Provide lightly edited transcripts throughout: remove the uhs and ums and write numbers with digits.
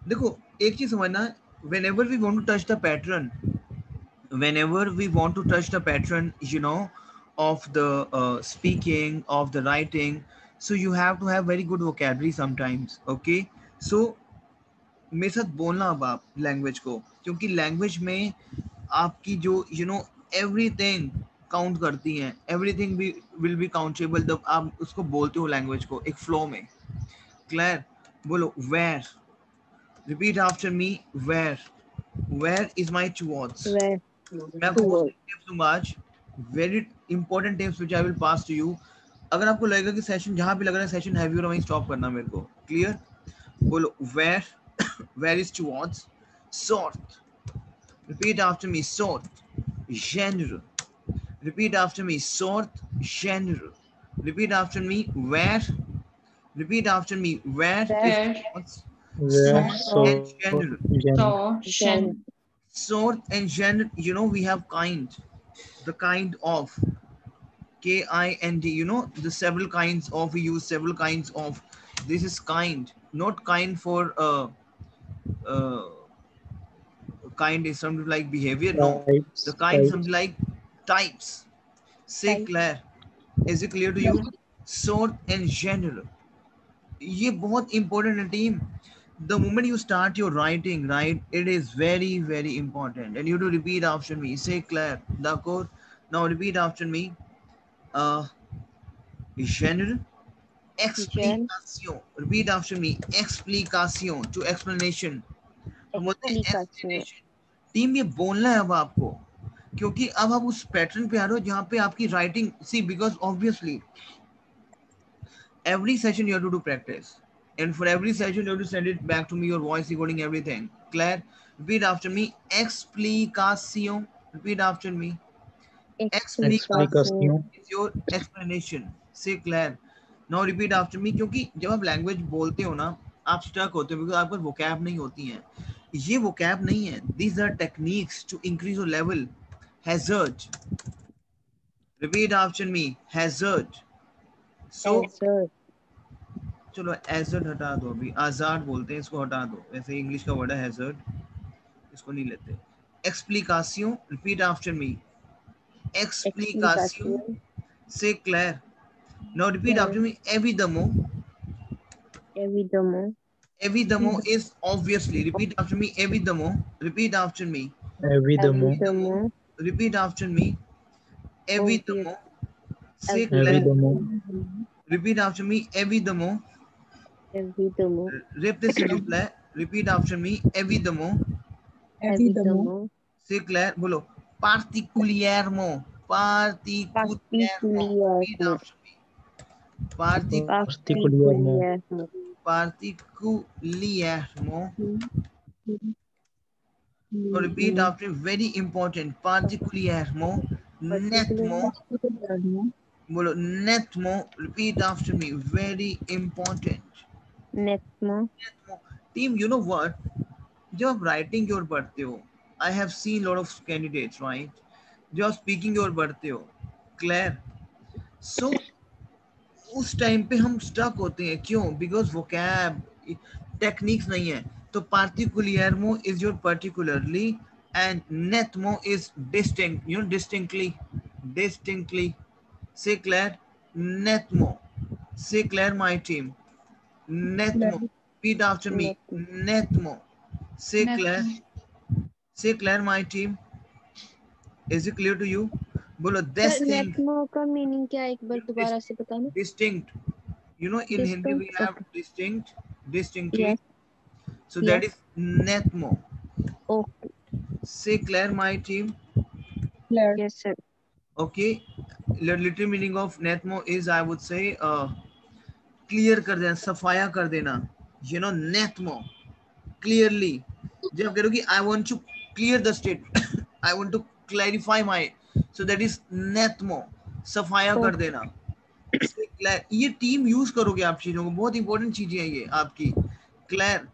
देखो एक चीज समझना, whenever we want to touch the pattern, whenever we want to touch the pattern, you know, of the speaking, of the writing, so you have to have very good vocabulary sometimes. Okay, so मेरे साथ बोलना अब आप language को, क्योंकि language में आपकी जो यू नो एवरीथिंग काउंट करती हैं, एवरीथिंग भी विल बी काउंटेबल जब आप उसको बोलते हो लैंग्वेज को एक फ्लो में. क्लियर? बोलो where. Repeat after me. Where. Where is my two words. Where मैं आपको to बहुत work. सारे टिप्स दूंगा आज, very important tips which I will pass to you. अगर आपको लगेगा कि सेशन जहां भी लग रहा है सेशन हैवी हो रहा है, वहीं स्टॉप करना मेरे को. क्लियर? बोलो where. Where is two words. Sort. Repeat after me. Sort. General. Repeat after me. Sort. General. Repeat after me. Where. Repeat after me. Where is Where sorts. Where Sort so and general. so Gen. shen Sort and general. You know we have kind. The kind of. Kind. You know the several kinds of. We use several kinds of. This is kind. Not kind for uh, kind is something like behavior. No, the kind types. something like types. Say Types. clear. Is it clear to you? Sort and general. ये बहुत important है team. The moment you start your writing, right, it is very very important, and you have to repeat after me. Say clear. D'accord? Now repeat after me. Uh, general. Gen. Explication. Repeat after me. Explication. To explanation. तो बोलते हैं Explication. explanation. Team ये बोलना है अब आपको, क्योंकि अब आप उस पैटर्न पे आ रहे हो जहाँ पे आपकी राइटिंग सी, because obviously every session you have to do practice, and for every session you have to send it back to me, your voice recording, everything. Claire, repeat after me. Explication. Repeat after me. Explication Explication. is your explanation. Say Claire. Now repeat after me. क्योंकि जब आप language बोलते हो ना, आप stuck होते हो because आपके पास वोकैब नहीं होती हैं. ये वोकैब नहीं है. These are techniques to increase your level. Hazard. Repeat after me. Hazard. So Hazard. चलो hazard हटा दो, अभी आजाद बोलते हैं, इसको हटा दो. वैसे इंग्लिश का वर्ड है hazard, इसको नहीं लेते. Explication. Repeat after me. Explication. Explication. Say Claire. Now repeat after me. Evidamo. Evidamo. Evidamo is obviously. Repeat after me. Evidamo. Repeat after me. Evidamo. Evidamo. Repeat after me. Evidamo. Say Claire. Evidamo. Repeat after me. Evidamo. Evidamo. Rip this in play. Repeat after me. Evidamo. Evidamo. Say Claire. Bolo. Particulièrement. Particulièrement. Repeat Particulièrement. after me. Particulièrement. Particulièrement. So repeat after. Very important. Particulièrement. Nettement. Bolo. Nettement. Repeat after me. Very important. Nettement. Team, you know what? जब आप writing की ओर बढ़ते हो, I have seen lot of candidates, right, जो आप speaking की ओर बढ़ते हो. क्लियर? सो उस टाइम पे हम स्टक होते हैं. क्यों? बिकॉज वोकैब टेक्निक्स नहीं है. तो पार्टिकुलियरमो इज योर पर्टिकुलरली, एंड नेटमो is distinct, you know, distinctly. से क्लियर? नेटमो. से क्लियर my team. Netmo. Repeat after me. Netmo. Say Claire. Say Claire, my team. Is it clear to you? बोलो distinct. नेटमो का मीनिंग क्या है, एक बार दोबारा से बताना. Distinct. You know, in Hindi we Distinct, have okay. distinct, distinctly. Yes. So that is Netmo. Okay. Say Claire, my team. Yes, sir. Okay. The literal meaning of Netmo is, I would say, clear कर देना, सफाया कर देना. You know, Netmo. Clearly. जब आप कहोगे I want to clear the state, I want to clarify my, so that is Netmo. सफाया कर देना. ये टीम यूज करोगे आप चीजों को, बहुत इंपॉर्टेंट चीजें हैं ये आपकी. क्लियर?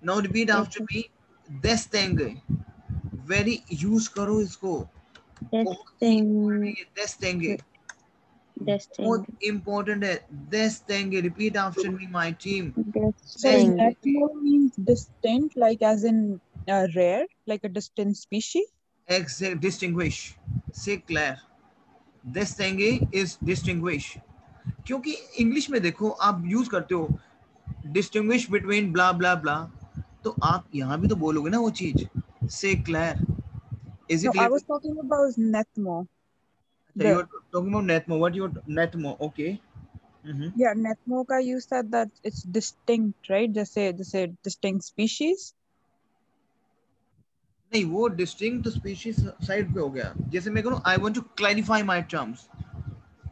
नाउ रिपीट आफ्टर मी. Distingue. very use करो इसको, बहुत ही important है ये, देस्तेंगे, बहुत Destined. important है, देस्तेंगे, repeat after me my team, So Destined. netmo means distinct, like as in rare, like a distinct species. exact, distinguish, say Claire, देस्तेंगे is distinguish, क्योंकि English में देखो आप यूज करते हो डिस्टिंग्विश बिटवीन ब्ला ब्ला ब्ला, तो आप यहाँ भी तो बोलोगे ना वो चीज, से clear, is it No, I clear? was talking about netmo. अच्छा, you The are talking about नेटमो, व्हाट यू नेटमो, okay. yeah, netmo ka you said that it's distinct, right? जैसे distinct species. नहीं, वो डिस्टिंक्ट स्पीशीज साइड पे हो गया, जैसे मैं करूँ I want to clarify my terms,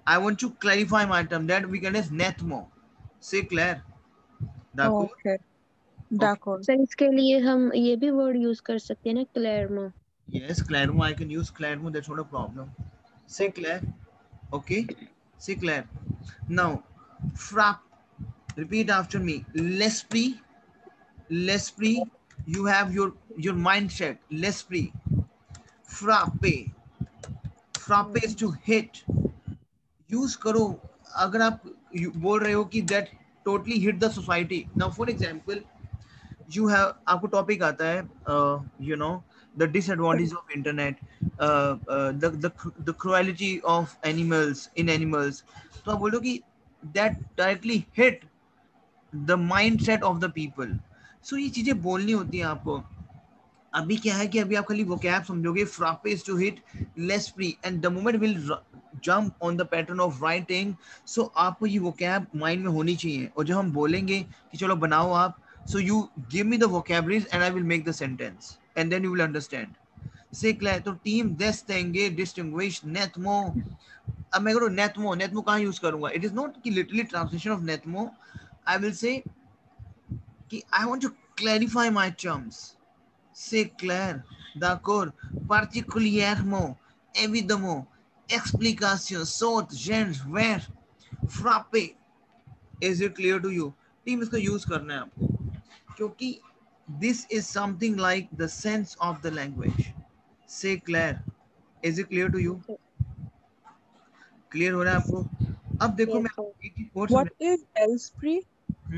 I want to clarify my term, that we can is नेटमो, से क्लियर, Oh, डाको, okay. Okay, D'accord. सर इसके लिए हम ये भी वर्ड यूज कर सकते हैं ना, क्लेरमो। यस क्लैरमो, आई कैन यूज क्लैरमो, दैट्स नॉट अ प्रॉब्लम, से क्लियर, okay, say Claire. Now, frappe. Repeat after me. L'esprit, l'esprit. You have your mindset. L'esprit. Frappe. Frappe is to hit. Use करो. अगर आप बोल रहे हो कि that totally hit the society. Now, for example, you have आपको topic आता है, you know, the disadvantages of internet, the cruelty of animals in animals, तो आप बोलो कि that directly hit the mindset of the people, so ये चीजें बोलनी होती हैं आपको। अभी क्या है कि अभी आप खाली vocab समझोगे, frappe is to hit, l'esprit, and the moment will jump on the pattern of writing, so आपको ये vocab mind में होनी चाहिए, और जब हम बोलेंगे कि चलो बनाओ आप, so you give me the vocabularies and I will make the sentence and then you will understand, से क्लियर? तो टीम देस्तेंगे, डिस्टिंग्विश, नेथमो, अब मैं करूँ नेथमो, नेथमो कहाँ यूज करूंगा, इट इज नॉट कि लिटरली ट्रांसलेशन ऑफ नेथमो, आई विल से कि I want to clarify my terms, c'est clair, d'accord, particulièrement, évidemment, explication, sorte, genre, vers, frapper, is it clear to you? Team इसको use करना है आपको, क्योंकि this is something like the sense of the language, say clair, is it clear to you? Clear हो रहा है आपको? अब देखो यस मैं सर। एक चीज और What समझ, is l'esprit?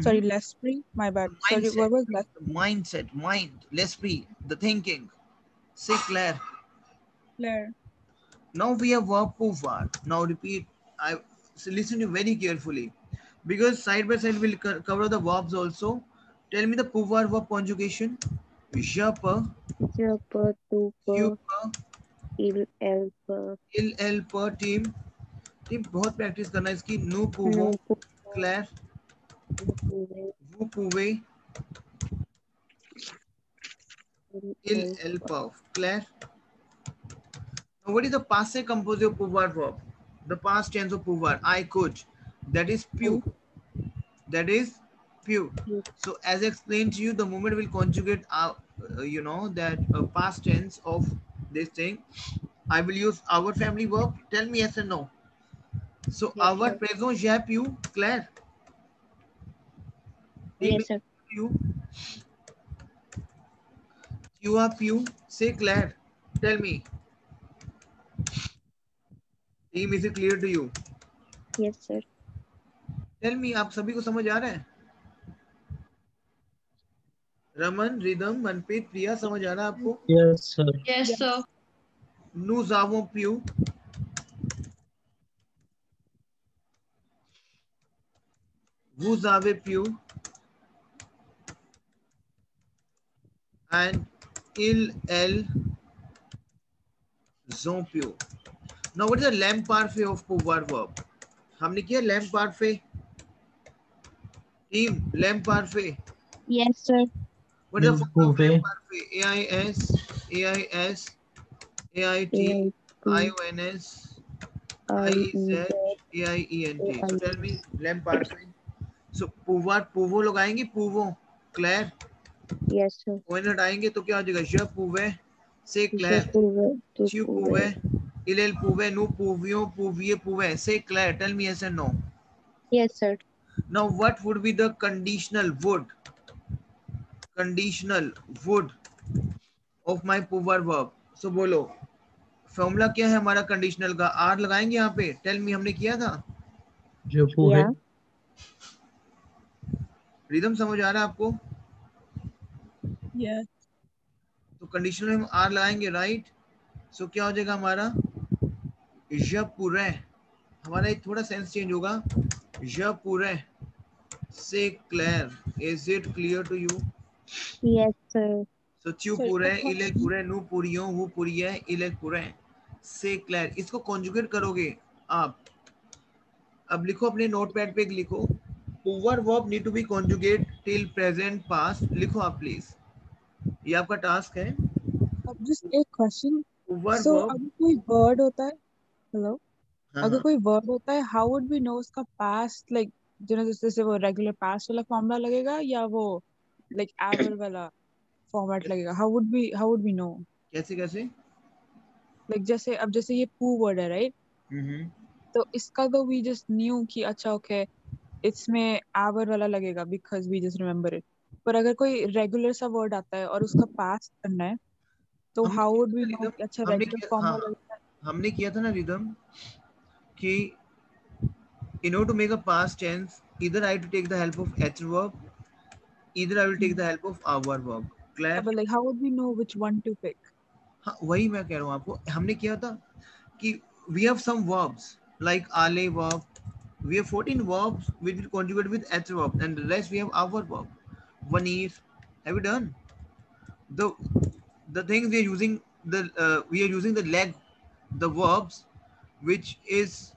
Sorry, l'esprit. My bad. Sorry, mindset, what was l'esprit? mindset, mind, l'esprit, the thinking, say clair. Claire. Now we have verb pouvoir. Now repeat. I so listen to very carefully, because side by side we'll cover the verbs also. Tell me the pouvoir verb conjugation. Je peux, जब तू you पर peux, इल L पर il, elle peut, team. Team बहुत practice करना है इसकी. Nous no pouvons, Claire, पूरे vous pouvez, इल il, L elle पर। peut, Claire. Now what is the passé composé of pouvoir verb? The past tense of pouvoir. I could. That is pu. That is few. So as I explained to you, the moment will conjugate you know, that past tense of this thing, I will use our family verb. Tell me yes or no. So yes our sir. présent j'ai pu, Claire, yes sir. you, you are pu, say Claire, tell me, team, is it clear to you? Yes sir. Tell me, आप सभी को समझ आ रहा है? Raman, rhythm, Manpreet, प्रिया, समझ आ रहा है आपको? Yes, sir. Yes, sir. Nous avons pu, vous avez pu, and il, elle, ont pu. Now what is the lamp parfait of pouvoir verb? हमने किया lamp parfait. Team, lamp parfait. Yes sir. What is the form of lamp Pouvez. parfait? AIS, AIS, AIT, A P IONS, I E IEZ, AIENT. A So I. tell me lamp parfait. So pouvoir, pouvoir लोग आएंगे, pouvoir, Claire. Yes sir. When हटाएंगे तो क्या हो जाएगा? Je pouvais, say जे Claire. पूरे तू Tu पूरे pouvais, il pouvait, nous pouvions, pouviez, pouvait. Say Claire. Tell me yes or no. Yes sir. Now what would be the conditional would? Conditional would. Of my पूवर verb. So बोलो formula क्या है हमारा conditional का. Are लगाएंगे यहाँ पे. Tell me हमने किया था. जो पू है. Yeah. रिदम समझ आ रहा है आपको. Yes. तो कंडीशनल में हम आर लगाएंगे राइट. सो क्या हो जाएगा हमारा ज पूरे. हमारा एक थोड़ा सेंस चेंज होगा. ज पूरे say clear. Is it clear to you. Yes, sir. So च्यू Sir, पूरे a इले question. पूरे नु पूरियों वो पूरी है इले पूरे से क्लियर. इसको कॉन्जुगेट करोगे आप. अब लिखो अपने नोटपैड पे लिखो. पूवर verb need to be conjugate till present past. लिखो आप प्लीज. ये आपका टास्क है. अब just एक question. Poor So verb. अगर कोई word होता है, hello, हाँ अगर हाँ. कोई word होता है, how would we know उसका past, like जैसे वो regular past वाला formula लगेगा या वो like ever वाला format लगेगा? How would we know? कैसे कैसे. Like जैसे ये poo word है, right? हम्म. तो इसका तो we just knew कि अच्छा okay इसमें ever वाला लगेगा because we just remember it. पर अगर कोई regular सा word आता है और उसका past करना है तो हमने how किया would था we ना know रिदम. कि अच्छा हमने regular किया. हाँ formula हाँ. लगेगा? हमने किया था ना रिदम कि in order to make a past tense either I have to take the help of h verb, either I will take the help of our verb. Yeah, Clear. but like how would we know which one to pick? हाँ वही मैं कह रहा हूँ आपको. हमने किया था कि we have some verbs like ale verb. We have 14 verbs which will conjugate with h verb and the rest we have our verb. One is. Have you done the things we are using we are using the leg, the verbs which is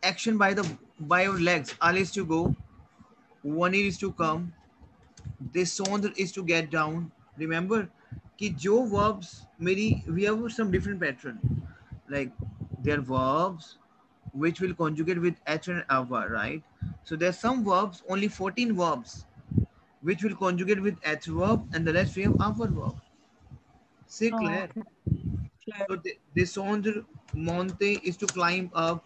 action by your legs. Ale is to go, one is to come, descendre is to get down. Remember कि जो verbs मेरी we have some different pattern like there are verbs which will conjugate with h and ava, right? So there's some verbs, only 14 verbs which will conjugate with h verb and the rest we have ava verb. C'est Oh, clair. okay. Clear. So descendre, monter is to climb up.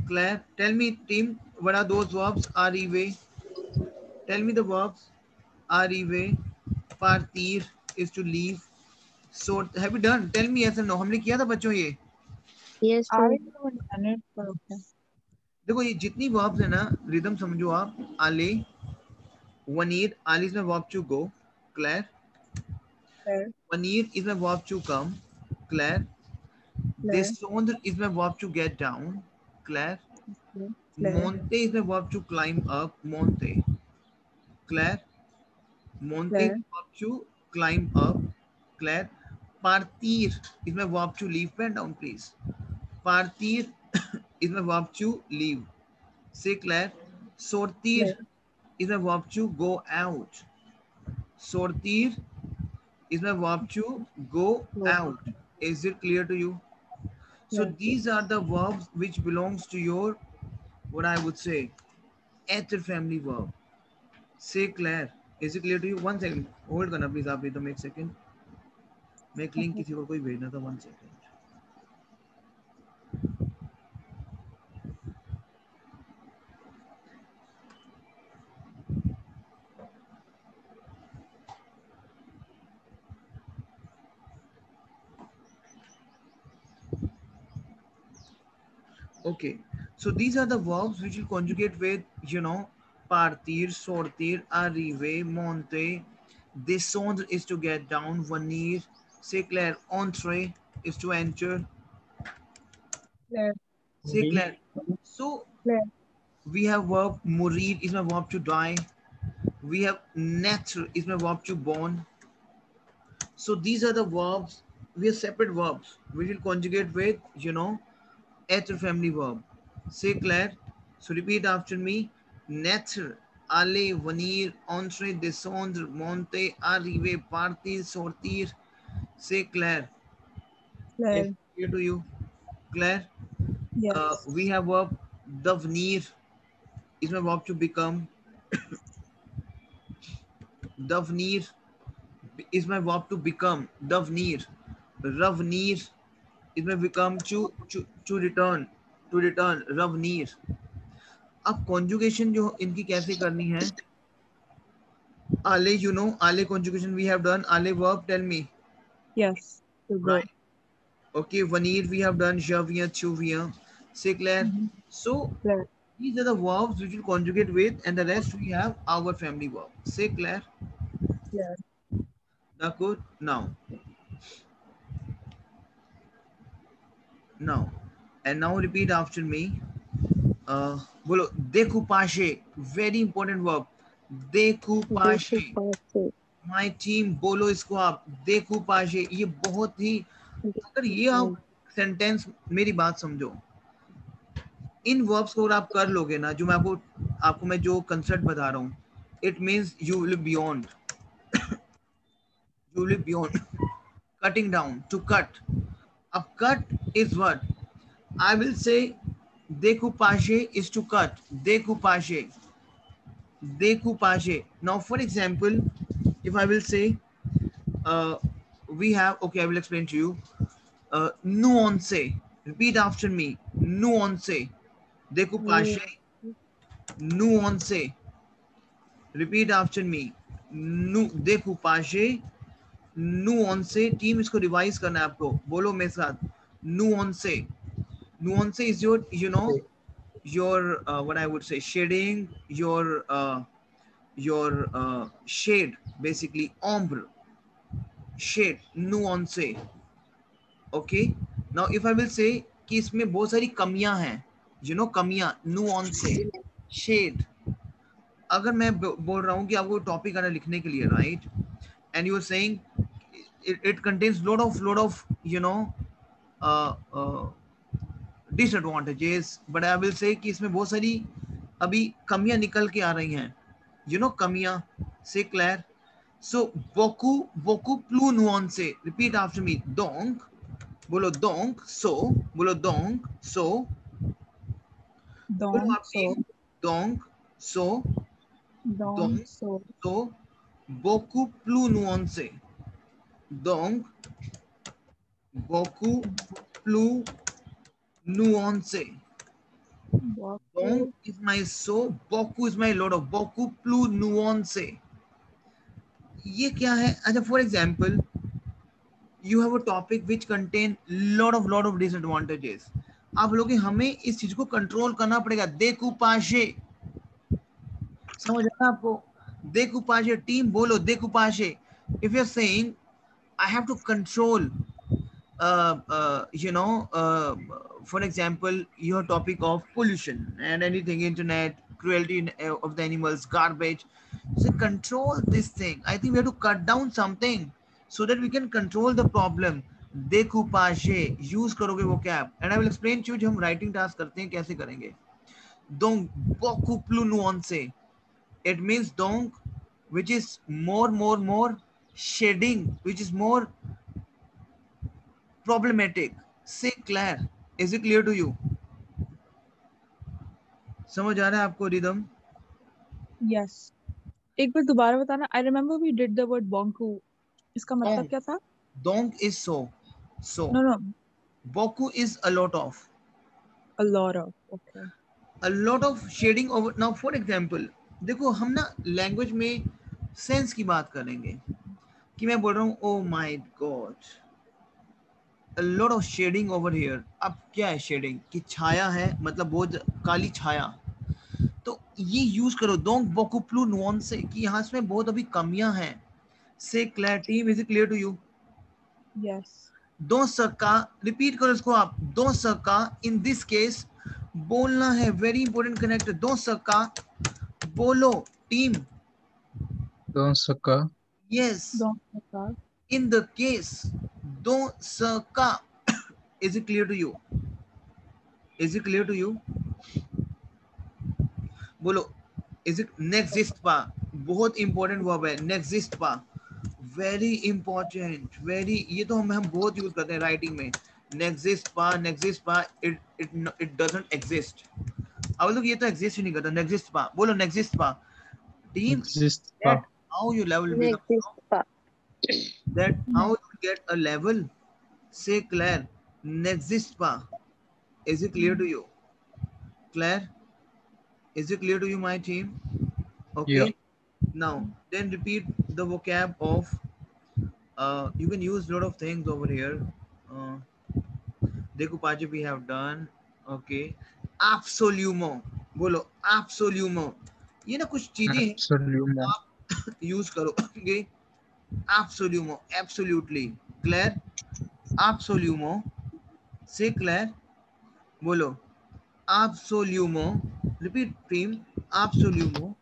Claire, tell me, team, what are those verbs? Arriver. Tell me the verbs. Arriver. Partir is to leave. So have you done? Tell me yes or no. हमने किया था बच्चों ये. Yes, I sir. haven't done it, but okay. देखो ये जितनी verbs है ना, रिदम समझो आप. आले, वनीर. आले is my verb to go. Claire. Clear. Wanier is my verb to come. Claire. Clear. Descendre is my verb to get down. Claire. Clear. Clear. Monte is my verb to climb up. Monte. Claire. Monte is Clear. my verb to climb up. Claire. Partir is my verb to leave. Pen down, please. Partir is my verb to leave. Say Claire. Sortir Clear. is my verb to go out. Sortir is my verb to go Clear. out. Is it clear to you? So Clear. these are the verbs which belongs to your, what I would say, ether family verb. Say Claire. Is it clear to you? One second. Hold करना please आप एकदम एक second. मैं एक link किसी को कोई भेजना था. One second. Okay. So these are the verbs which will conjugate with, partir, sortir, arriver, monter. Descendre is to get down. Venir. Say Claire. Entrer is to enter. Clear. Say Claire. So Clear. we have verb mourir is my verb to die. We have naître is my verb to born. So these are the verbs. We have separate verbs. We will conjugate with, être family verb. Say Claire. So repeat after me. Naître, aller, venir, entrer, descendre, monter, arriver, partir, sortir. Say Claire. Is Clear. it clear to you? Claire. Yes. We have verb devenir is my verb to become. Devenir is my verb to become. Devenir. Revenir is my become to return. To return. Revenir. अब conjugation जो इनकी कैसे करनी है. Ale, you know, ale conjugation we have done. Ale verb, tell me. Yes, to go. Right. Okay, Vanir we have done. Je viens, tu viens. C'est clair. Mhm. So Clear. these are the verbs which will conjugate with, and the rest we have our family verb. C'est clair. Clear. D'accord. Now, and now repeat after me. बोलो découpage, very important verb. Découpage. Decoupage. My team, बोलो इसको आप. découpage, ये बहुत ही, अगर ये आप sentence, मेरी बात समझो, इन वर्ब्स को अगर आप कर लोगे ना, जो मैं आपको मैं जो कंसेप्ट बता रहा हूँ, it means you will beyond, cutting down, to cut. अब cut is what? I will say découpage is to cut. Découpage. Découpage. Now, for example, if I will say, uh, we have, okay, I will explain to you. Nuance. Repeat after me. Nuance. Découpage. Nuance. Repeat after me. Découpage. Nuance. Team इसको revise करना है आपको. बोलो मेरे साथ. Nuance. Nuance is your, you know, your what I would say, shading, your shade, basically ombre, shade, nuance. Okay. Now if I will say कि इसमें बहुत सारी कमियां हैं, you know, कमियां, nuance, shade. अगर मैं बोल रहा हूँ कि आपको टॉपिक आना लिखने के लिए, right, and you are saying it contains lot of you know disadvantages, but I will say कि इसमें बहुत सारी अभी कमियां निकल के आ रही हैं, you know, कमियां. C'est clair. So beaucoup plus nuancé. Repeat after me. Donc, बोलो donc, so, बोलो donc, so, बोलो Don't आप so. team. Donc, so, Don't donc, so. so, beaucoup plus nuancé. Donc, beaucoup plus nuancé. Donc Baku. is my so, beaucoup is my lot of, beaucoup plus nuancé. ये क्या है? अच्छा, for example, you have a topic which contain lot of disadvantages. आप बोलोगे हमें इस चीज को कंट्रोल करना पड़ेगा. découpage. समझ आया आपको? découpage. टीम बोलो découpage. If you're saying I have to control, you know, for example, your topic of pollution and anything, internet, cruelty of the animals, garbage. So control this thing. I think we have to cut down something so that we can control the problem. Decoupage use करोगे वो क्या, and I will explain to you जो हम writing task करते हैं कैसे करेंगे. Donc beaucoup plus nuancé. It means donc which is more shading, which is more problematic. Say clair. Is it clear to you? समझ आ रहा है आपको रिदम? Yes. एक बार दोबारा बताना. I remember we did the word bonku. इसका मतलब क्या था? Donc is so. No. Boku is a lot of. A lot of. Okay. A lot of shading over. Now for example, देखो हम ना लैंग्वेज में सेंस की बात करेंगे कि मैं बोल रहा हूँ oh my god, a lot of shading over here. अब क्या है shading? कि छाया है, मतलब बहुत काली छाया. तो ये यूज करो donc beaucoup plus nuance कि यहाँ इसमें बहुत अभी कमियां हैं. Say clear. Team, is it clear to you? Yes. दो सक्का. रिपीट करो इसको आप. दो सक्का. इन दिस केस बोलना है, वेरी इंपॉर्टेंट कनेक्टर. दो सक्का बोलो team. Don Saka. Yes. Don't forget. In the case दो सक्का. Is it clear to you? Is it clear to you? बोलो. इज इट नेक्स्ट पा. बहुत इंपॉर्टेंट वर्ब है नेक्स्ट पा. Very important. वेरी, ये तो हम बहुत यूज करते हैं राइटिंग में. नेक्स्ट पा. It doesn't exist. अब लोग ये तो एग्जिस्ट ही नहीं करता. नेक्स्ट पा. बोलो नेक्स्ट पा. Team, Exist pa. that how you level become Next pa. that how you get a level. Say Claire. Next pa. Is it clear to you? Claire, is it clear to you, my team? Yeah. Okay. Now, then repeat the vocab of. You can use a lot of things over here. Uh, Decoupage we have done. Okay. Absolumo. बोलो absolumo. ये ना कुछ चीजें हैं Absolument. आप use करोगे. Absolumo. Absolutely. Claire. Absolumo. Say Claire. बोलो absolumo. Repeat team. Absolumo.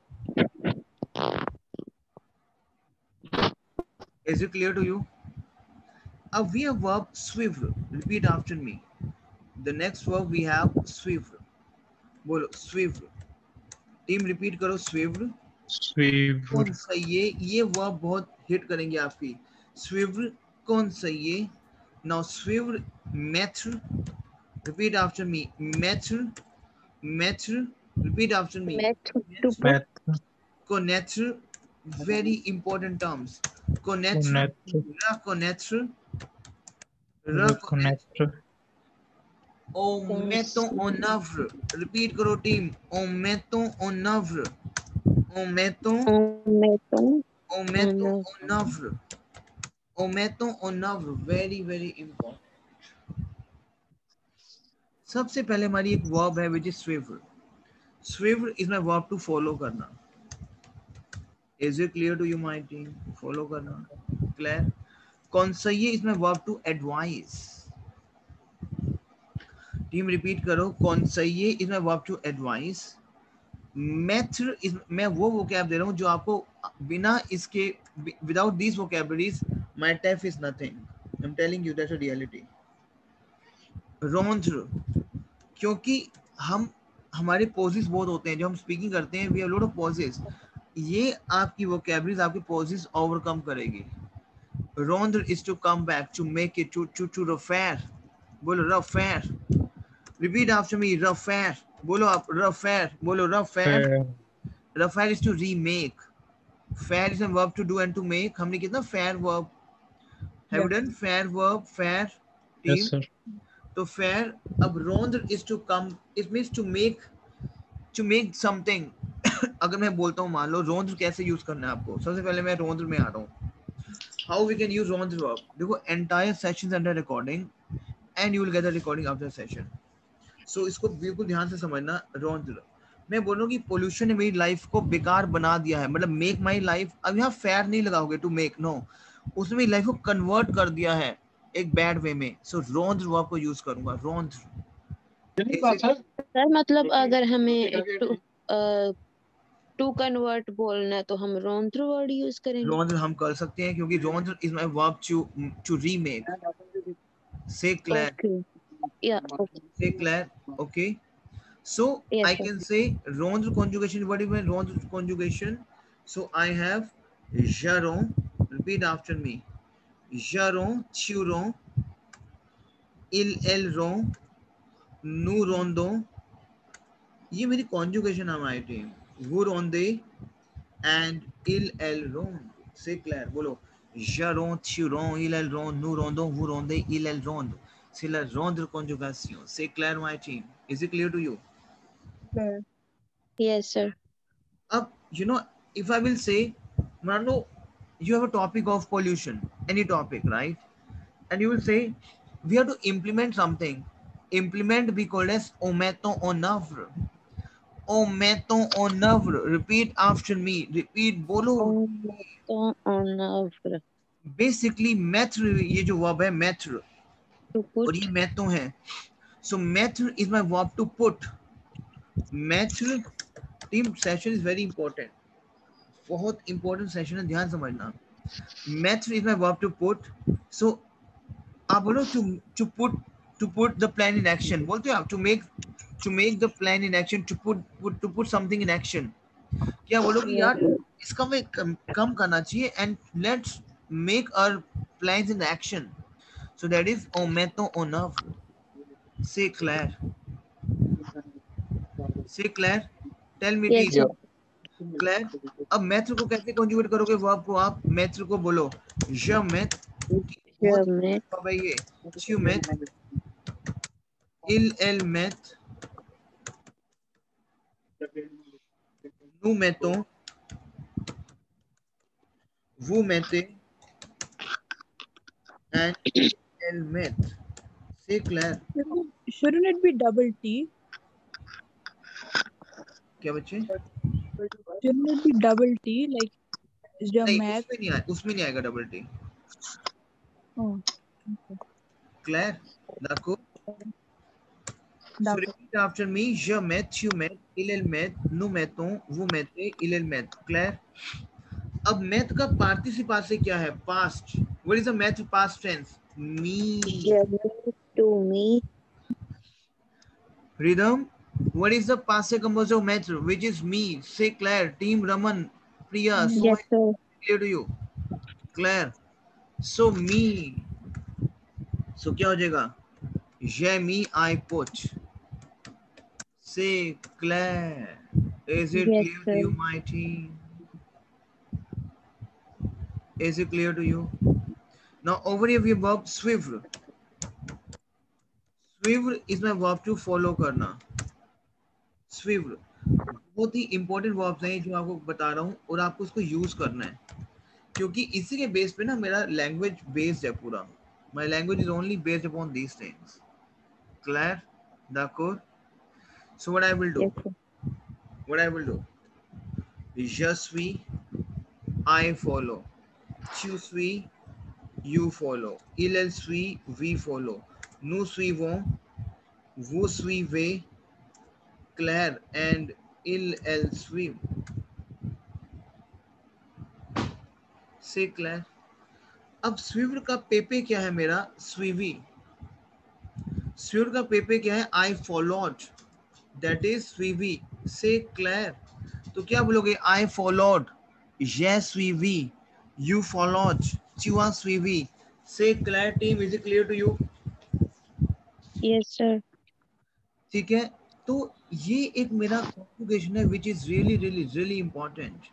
Is it clear to you? We have verb suivre. Repeat after me. The next verb we have suivre. बोलो suivre. Team repeat करो suivre. Swivel. कौन सा ये verb बहुत hit करेंगे आपकी. Suivre कौन सा ये. Now suivre mettre. Repeat after me. Mettre. Mettre. Repeat after me. Met to put. Met. Connaître. Very important terms. Connaître. Connaître. Reconnaître. Reconnaître. Reconnaître. On mettons en œuvre. Repeat karo team. On mettons en œuvre. On mettons. Mettons On mettons en œuvre. On mettons en œuvre. Very very important. सबसे पहले हमारी एक verb है which is swivel. Swivel is my verb to follow करना. Is it clear to you my team? Follow करना. Clear? Conseiller is my verb to advise. Team repeat करो. Conseiller is my verb to advise. Mettre is मैं वो vocab दे रहा हूँ जो आपको बिना इसके without these vocabularies my TEF is nothing. I'm telling you that's a reality. Rendre क्योंकि हम हमारे पॉजेस बहुत होते हैं जो हम स्पीकिंग करते हैं. We have lot of pauses. ये आपकी वोकैबुलरीज आपके पॉजेस ओवरकम करेगी. Rendre is to come back, to make it, to refaire. बोलो refaire. Repeat after me. Refaire. बोलो आप refaire. बोलो refaire. Fair. Refaire is to remake. Fair is a verb to do and to make. हमने कितना fair verb. Have you done fair verb? Fair. Team. Yes, sir. तो fair. अब rendre is to come. It means to make something. अगर मैं बोलता हूँ मान लो rendre कैसे यूज करना है आपको. सबसे पहले मैं rendre में आ रहा हूँ. How we can use rendre verb? देखो entire sessions under recording and you will get the recording after the session. So इसको बिल्कुल ध्यान से समझना. rendre मैं बोल रहा हूँ कि पोल्यूशन ने मेरी लाइफ को बेकार बना दिया है. मतलब मेक माई लाइफ. अब यहाँ फेयर नहीं लगाओगे टू मेक. नो, उसने मेरी लाइफ को कन्वर्ट कर दिया है एक बैड वे में. सो rendre वर्ब को यूज करूंगा. rendre. सर मतलब अगर हमें टू कन्वर्ट बोलना है तो हम rendre वर्ड यूज करेंगे. rendre हम कर सकते हैं क्योंकि rendre is my verb to remake. Say Claire. Okay. Yeah. Okay. Say Claire. Okay. So Yes, I sir. can say rendre conjugation. What is my rendre conjugation? So I have jaron. Repeat after me. Jaron, tueron, ils, elles, ron, nous rondons. ये मेरी conjugation है हमारी team. Vous rondez and ils, elles, rondent. C'est clair. बोलो. Jaron, tueron, ils, elles, rondent, nous rondons, vous rondez, ils, elles, rondent. C'est la rendre conjugation. C'est clair my team. Is it clear to you? Yes, sir. Up, you know, if I will say, Mano, you have a topic of pollution, any topic, right? And you will say, we have to implement something. Implement be called as omettons en œuvre. Omettons en œuvre. Repeat after me. Repeat, bolo. Mettons en œuvre. Basically, mettre, ये जो verb है, mettre. To put. और ये mettons है. So mettre is my verb to put. Mettre. Team session is very important. बहुत important session है, ध्यान समझना. Mettre is my verb to put. So आप बोलो to put the plan in action. बोलते हो आप to make the plan in action, to put something in action. क्या बोलोगे यार इसका मैं कम करना चाहिए and let's make our plans in action. So that is on mettons en œuvre. Say Claire. Say Claire. Tell me Yes, teacher. sir. Claire. अब method को कैसे कॉन्जुगेट करोगे वर्ब को आप. मेथड को बोलो je mets. Je mets. भाई ये tu mets, il, elle met, nous mettons, vous mettez and elle met. C'est clair? Shouldn't it be double T? क्या बच्चे? Shouldn't it be double T like je नहीं, met? उसमें नहीं आएगा double T. Oh, okay. Claire, d'accord? So Double. repeat after me. Je mets, tu mets, il met, nous mettons, vous mettez, il met. Claire? अब met का participle से क्या है? Past. What is the met past tense? Me. Je mets, to me. Rhythm. What is the past composed of met? Which is me. Say Claire. Team Raman, Priya. So Yes, sir. clear to you? Claire. So me. So क्या हो जाएगा? J'ai mis, I put. Say Claire. Is it Yes, clear to sir. you, my team? Is it clear to you? Now over here we have verb swivel. Swivel is my verb to follow करना. Swivel. बहुत ही important verbs हैं जो आपको बता रहा हूँ और आपको उसको यूज करना है क्योंकि इसी के बेस पे ना मेरा लैंग्वेज बेस्ड है पूरा. My language is only based upon these things. Claire? D'accord? So what I will do? Yes, sir. What I will do? Je suis, I follow. Tu suis, you follow. Il suit, we follow. Nous suivons, vous suivez. Claire and elle suivent. Say Claire. अब स्वीवर का पेपे क्या है मेरा? स्वीवी. स्वीवर का पेपे क्या है? I followed. That is स्वीवी. Say Claire. तो क्या बोलोगे? I followed. J'ai suivi. You followed. Tu as suivi. Say Claire team. Is it clear to you? Yes, sir. ठीक है. तो ये एक मेरा कॉन्जुगेशन है which is really really really important.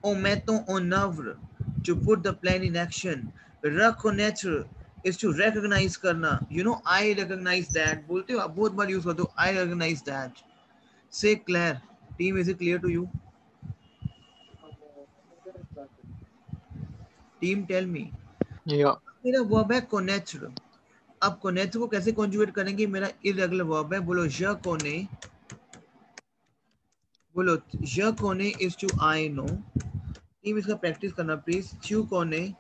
On mettons en œuvre, to put the plan in action. Reconnaître is to recognize करना. You know, I recognize that. बोलते हो आप, बहुत बार यूज करते हो. I recognize that. Say Claire. Team, is it clear to you? Team, tell me. Yeah. मेरा verb है connaître. अब connaître को कैसे कॉन्जुगेट करेंगे? मेरा इरेगुलर वर्ब है. बोलो je connais. बोलो je connais is to I know. Team इसका प्रैक्टिस करना प्लीज. tu connais.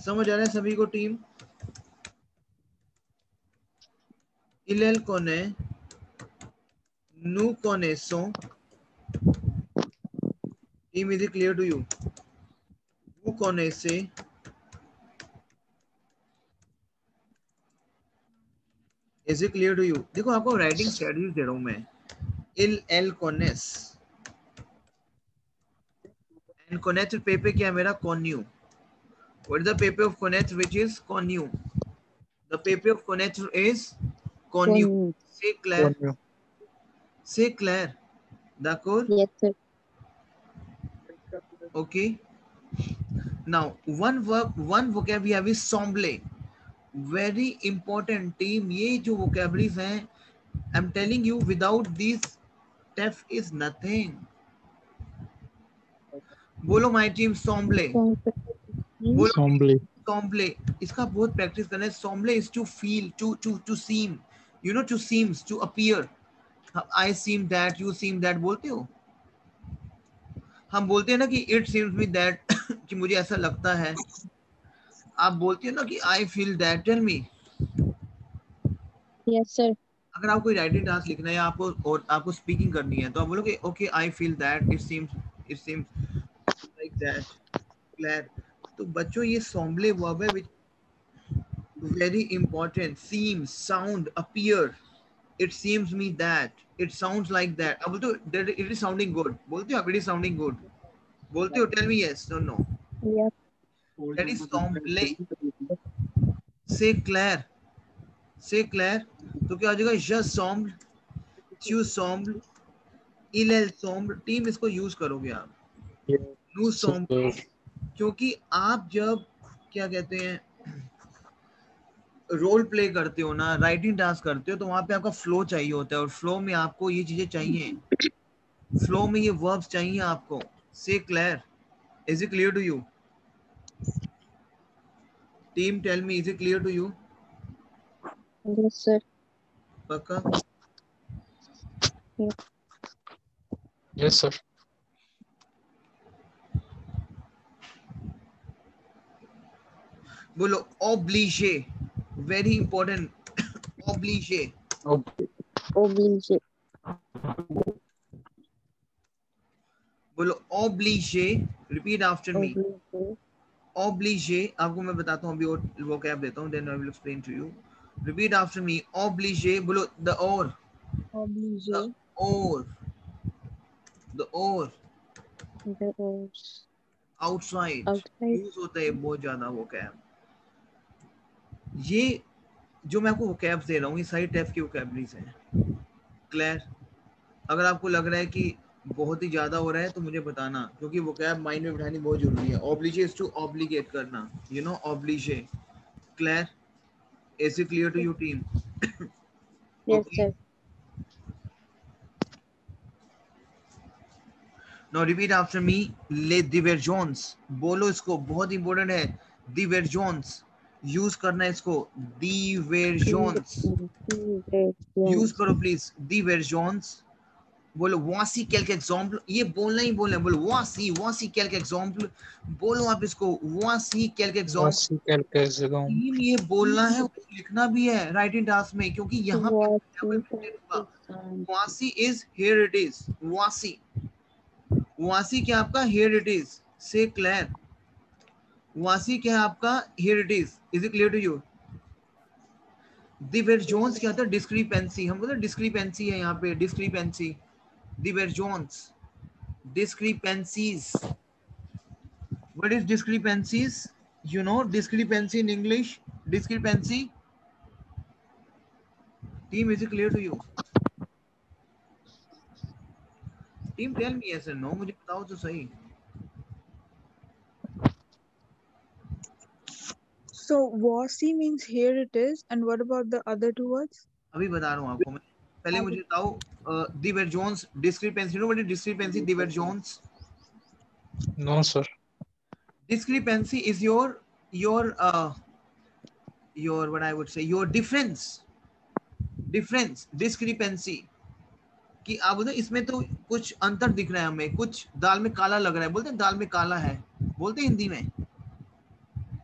समझ आ रहा है सभी को team? il connaît. Nous connaissons. Team, is it clear to you? Vous connaissez. Is it clear to you? देखो आपको राइटिंग स्ट्रेटजी दे रहा हूं मैं. elle connaît. And connaître paper क्या है मेरा? Connu. What is the paper of connaître which is connu? The paper of connaître is connu. Connu. Say Claire. Say Claire. D'accord? Yes, sir. Okay. Now, one vocab we have is semblé. Very important team. ये जो vocabularies हैं, I'm telling you, without these, TEF is nothing. बोलो my team semblé. बोलो Semblé. semblé. इसका बहुत practice करना है. Semblé is to feel, to seem. You know, to seems, to appear. I seem that, you seem that बोलते हो. हम बोलते हैं ना कि it seems me that कि मुझे ऐसा लगता है. आप बोलते हो ना कि I feel that. Tell me. Yes, sir. अगर आपको राइटिंग टास्क लिखना है या आपको स्पीकिंग करनी है तो आप बोलोगे okay I feel that, it seems like that. Clear? तो बच्चों ये सॉम्बले वर्ब है which very important. Seems, sound, appear. It seems me that, it sounds like that. अब बोलते हो इट इज साउंडिंग गुड. बोलते हो आप इट इज साउंडिंग गुड? बोलते हो? टेल मी यस और नो. Yes. दैट इज सॉम्बले. से क्लियर. से क्लियर. तो क्या हो जाएगा? je semble, tu semble, il semble. Team इसको यूज करोगे आप. nous semble. क्योंकि आप जब क्या कहते हैं रोल प्ले करते हो ना, राइटिंग टास्क करते हो, तो वहां पे आपका फ्लो चाहिए होता है और फ्लो में आपको ये चीजें चाहिए. फ्लो में ये वर्ब्स चाहिए आपको. Say clear. Is it clear to you? Team, tell me, is it clear to you? Yes, sir. Pakka? Yes, sir. बोलो oblige, very important. Oblige. Oblige. बोलो oblige. Repeat after me. Oblige. Oblige. आपको मैं बताता हूँ अभी और vocab देता हूँ. Then I will explain to you. Repeat after me. Oblige. बोलो the or. Oblige. The or. The or. The oars. Outside. Outside. Use होता है बहुत ज्यादा vocab. ये जो मैं आपको vocabs दे रहा हूँ ये सारी टाइप की vocabularies हैं. क्लियर? अगर आपको लग रहा है कि बहुत ही ज्यादा हो रहा है तो मुझे बताना, क्योंकि vocab माइंड में बिठानी बहुत जरूरी है. Oblige is to obligate करना. You know oblige. Clear? Is it clear to you, team? Yes, Okay. sir. Now repeat after me. Les divergences. बोलो इसको, बहुत इंपॉर्टेंट है. Divergence. यूज करना है इसको. Divergence. यूज करो प्लीज. Divergence. बोलो voici quelques exemples. ये बोलना ही बोलना है. बोलो voici quelques exemples. बोलो आप इसको. voici quelques exemples. Voici quelques exemples. Team ये बोलना है, लिखना भी है राइटिंग टास्क में, क्योंकि यहाँ पे voici is here it is. voici क्या आपका here it is. Say clear. voici क्या आपका here it is. Is it clear to you? divergence क्या था? discrepancy. हम बोलते discrepancy है यहाँ पे. discrepancy. divergence. discrepancies. What is discrepancies? You know discrepancy in English? Discrepancy. Team, is it clear to you? Team, tell me yes or no. मुझे बताओ तो सही. So voici means here it is, and what about the other two words? अभी बता रहा हूँ आपको मैं. पहले मुझे बताओ divergence, discrepancy. You know what is discrepancy? Divergence. No, sir. Discrepancy is your what I would say your difference. Discrepancy. कि आप बोलते इसमें तो कुछ अंतर दिख रहा है हमें, कुछ दाल में काला लग रहा है. बोलते हैं दाल में काला है, बोलते हैं हिंदी में.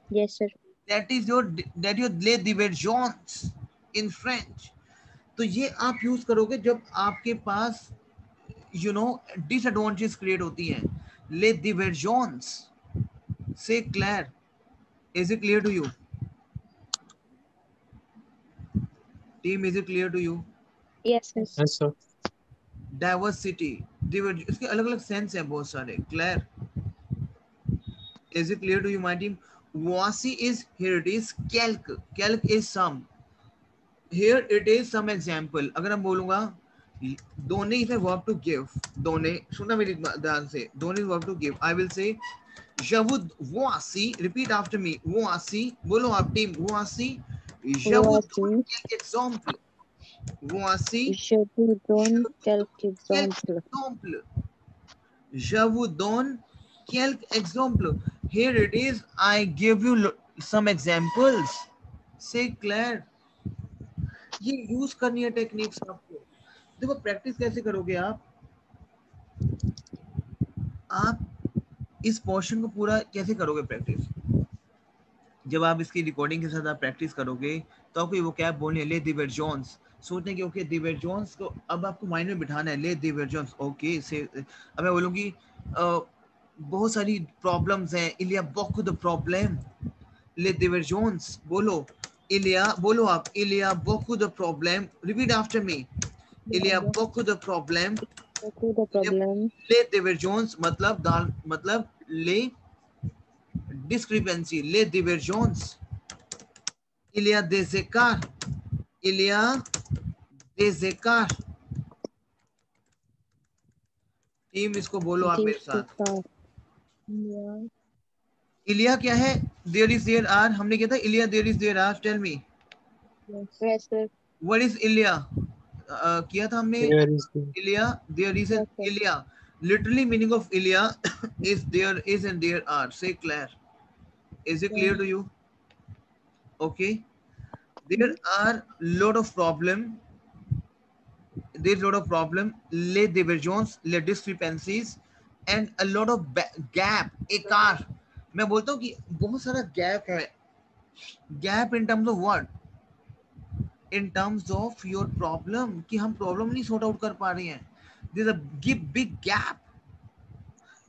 Yes, sir. That is your les divergences in French. तो ये आप यूज करोगे जब आपके पास डिसएडवांटेजेस क्रिएट होती हैं. les divergences. Say clear. Is it clear to you? Team, is it clear to you? Yes, sir. Yes, sir. Diversity. इसके अलग अलग सेंस है बहुत सारे. Clear? Is it clear to you, my team? voici is here it is. Calc is some. Here it is some example. अगर हम बोलूंगा donner is a verb to give. donner, सुनना मेरी ध्यान से. donner is verb to give. I will say je vous voici. Repeat after me. voici. बोलो आप team. voici. Je vous donne quelques exemples. voici. Je vous donne quelques exemples. Je vous donne quelques exemples. Here it is. I give you some examples. Say clear. ये use करनी है techniques आपको. देखो practice कैसे करोगे आप इस portion को पूरा कैसे करोगे प्रैक्टिस. जब आप इसकी रिकॉर्डिंग के साथ आप प्रैक्टिस करोगे तो आपको ये vocab बोलने है. ले divergence. सोचने की ओके divergence को अब आपको माइंड में बिठाना है. ले divergence. ओके से अब मैं बोलूंगी बहुत सारी प्रॉब्लम्स हैं. इलिया beaucoup de problème. ले divergence. बोलो इलिया. बोलो आप. इलिया beaucoup de problème. Repeat after me. इलिया beaucoup de problème. Beaucoup de problème. ले divergence मतलब ले discrepancy. Les divergences. Il y a des écarts. Il y a des écarts. Team इसको बोलो आप मेरे साथ. इलिया क्या है? There is there are. हमने क्या था? इलिया there is there are. Tell me. Yes, sir. What is इलिया? किया था हमने. There is the Iliya. There is an Iliya. Literally meaning of Iliya is there is and there are. Say clear. Is it clear to you? Okay, there are lot of problem. There's a lot of problem, les divergences, les discrepancies, and a lot of gap. एकार मैं बोलता हूँ कि बहुत सारा gap है. Gap in terms of what? In terms of your problem, कि हम problem नहीं सॉर्ट आउट कर पा रहे हैं. There's a big gap.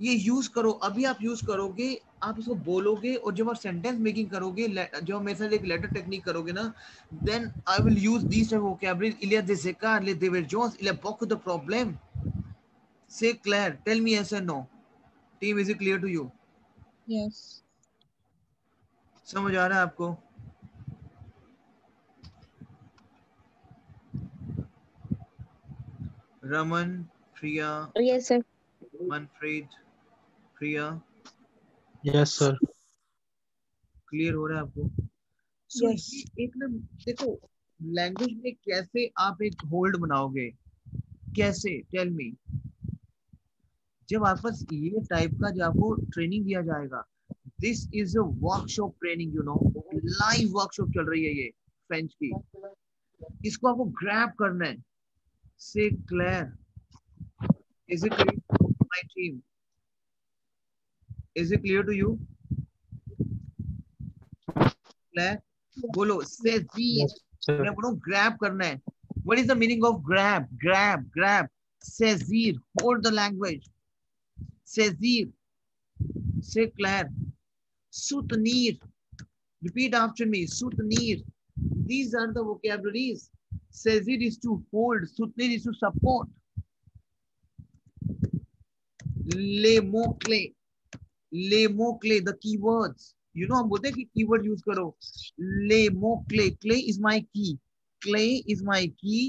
ये यूज करो, अभी आप यूज करोगे, आप इसको बोलोगे, और जब आप सेंटेंस मेकिंग करोगे, जब मेरे साथ एक लेटर टेक्निक करोगे ना, then I will use this type of vocabulary. इलिया दे सेकार, ले देवर जोन्स, इलिया बॉक द प्रॉब्लम. से क्लियर, टेल मी यस और no. Team, is it clear to you? Yes. समझ आ रहा है आपको? Raman, Priya, Yes, sir. Manfred, Priya, Yes, sir. Clear हो रहा है आपको? So, Yes. ये एक ना, देखो लैंग्वेज में कैसे आप एक होल्ड बनाओगे, कैसे, टेल मी. जब आप पास ये टाइप का जब आपको ट्रेनिंग दिया जाएगा, this is a workshop training, you know, live workshop चल रही है ये फ्रेंच की. इसको आपको ग्रैब करना है. Say clear, is it clear my team? Is it clear to you? Clear? बोलो. से जी, Yes, sir. मैं बोलूं ग्रैब करना है. What is the meaning of grab? Grab, grab. सेजीर, होल्ड द लैंग्वेज. सेजीर, से क्लियर. Soutenir. Repeat after me. Soutenir. These are the vocabularies. Saisir is to hold. Soutenir is to support. Les mots clés. Les mots clés. The keywords. You know हम बोलते हैं कि keyword use करो. Les mots clés. Clay is my key. Clay is my key.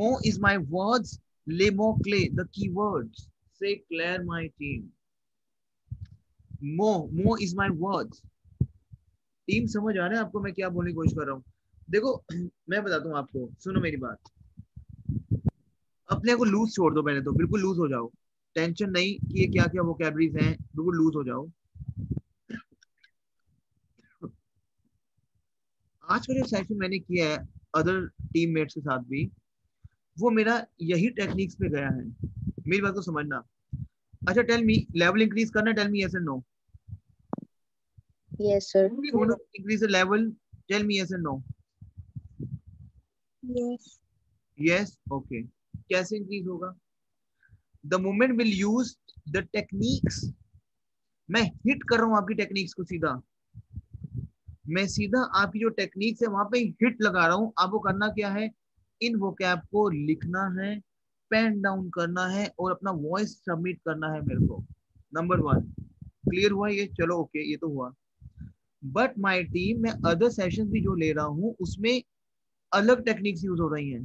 Mots is my words. Les mots clés. The keywords. Say clear, my team. Mo is my words. Team, समझ आ रहा है आपको मैं क्या बोलने की कोशिश कर रहा हूँ? देखो मैं बताता हूँ आपको, सुनो मेरी बात. अपने को लूज छोड़ दो, पहले तो बिल्कुल लूज हो जाओ. टेंशन नहीं कि ये क्या क्या वोकैबुलरीज हैं, बिल्कुल लूज हो जाओ. आज का जो सेशन मैंने किया है अदर टीममेट्स के साथ भी, वो मेरा यही टेक्निक्स पे गया है. मेरी बात को समझना. अच्छा, टेल मी, लेवल इंक्रीज करना, tell me yes and no. Yes, sir. You want to increase the level? Tell me yes and no. Yes. Yes, okay. कैसे इंक्रीज होगा? The moment will use the techniques. मैं hit कर रहा हूँ आपकी techniques को सीधा. मैं सीधा आपकी जो टेक्निक्स है वहां पे हिट लगा रहा हूँ. आपको करना क्या है? इन वोकैब को लिखना है, पेन डाउन करना है, और अपना वॉइस सबमिट करना है मेरे को. नंबर 1 क्लियर हुआ ये? चलो ओके, ये तो हुआ. बट माई टीम, मैं अदर सेशन भी जो ले रहा हूँ उसमें अलग टेक्निक्स यूज हो रही हैं.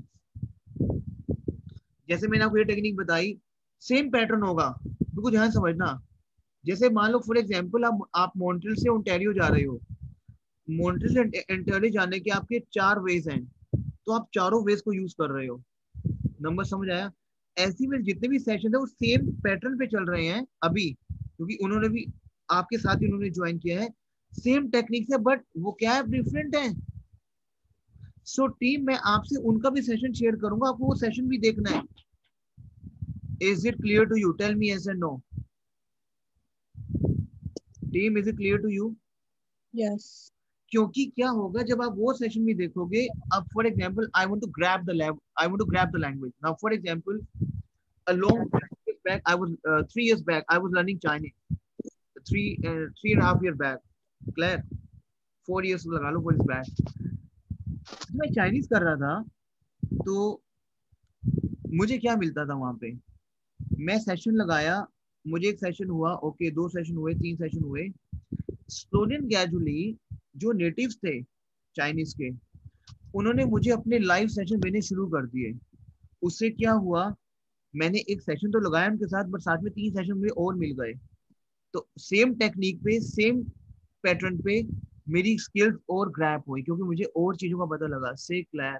जैसे मैंने आपको ये टेक्निक बताई, सेम पैटर्न होगा, बिल्कुल ध्यान समझना. जैसे मान लो फॉर एग्जांपल आप मॉन्ट्रियल से ओंटारियो जा रहे हो. मॉन्ट्रियल से ओंटारियो जाने के आपके 4 वेज हैं, तो आप चारों वेज को यूज कर रहे हो. नंबर समझ आया? ऐसी में जितने भी सेशन है वो सेम पैटर्न पे चल रहे हैं अभी, क्योंकि उन्होंने भी आपके साथ ही उन्होंने ज्वाइन किया है. सेम टेक्निक्स है बट वो क्या है, डिफरेंट है. सो टीम, मैं आपसे उनका भी सेशन शेयर करूंगा, आपको वो सेशन भी देखना है. Is it clear to you? Tell me yes and no. Team, is it clear to you? Yes. क्योंकि क्या होगा जब आप वो सेशन भी देखोगे. अब for example, I want to grab the language. Now for example, a long back, I was 3 years back, I was learning Chinese. 3.5 years back. Clear? 4 years लगा लो, 4 years back. मैं चाइनीज कर रहा था, तो मुझे क्या मिलता था वहां पे? मैं सेशन लगाया, मुझे एक सेशन हुआ, ओके, 2 सेशन हुए, 3 सेशन हुए. स्लोली एंड ग्रेजुअली जो नेटिव्स थे चाइनीज के, उन्होंने मुझे अपने लाइव सेशन देने शुरू कर दिए. उससे क्या हुआ, मैंने एक सेशन तो लगाया उनके साथ, बट साथ में 3 सेशन मुझे और मिल गए. तो सेम टेक्निक पे, सेम पैटर्न पे मेरी स्किल्स और ग्रैप हुई, क्योंकि मुझे और चीजों का पता लगा. से क्लियर?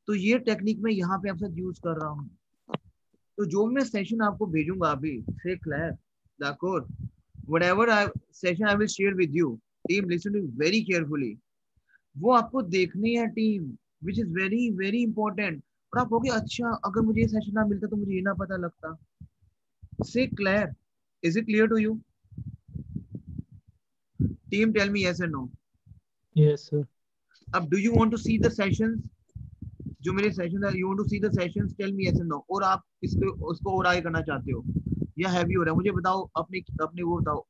तो ये टेक्निक मैं यहाँ पे आपके साथ यूज कर रहा हूँ. तो जो मैं सेशन आपको भेजूंगा अभी, से clear, whatever session I will share with you, team, listen to very carefully. वो आपको देखनी है team, which is very very important. और आप कहोगे अच्छा अगर मुझे ये सेशन ना मिलता तो मुझे ये ना पता लगता। Say clear, is it clear to you team? Tell me yes and no. Yes, sir. अब do you want to see the sessions? जो मेरे सेशन है, you want to see the sessions? Tell me yes and no. और आप इसको उसको और आगे करना चाहते हो या हैवी हो रहा है? मुझे बताओ, अपने अपने वो बताओ।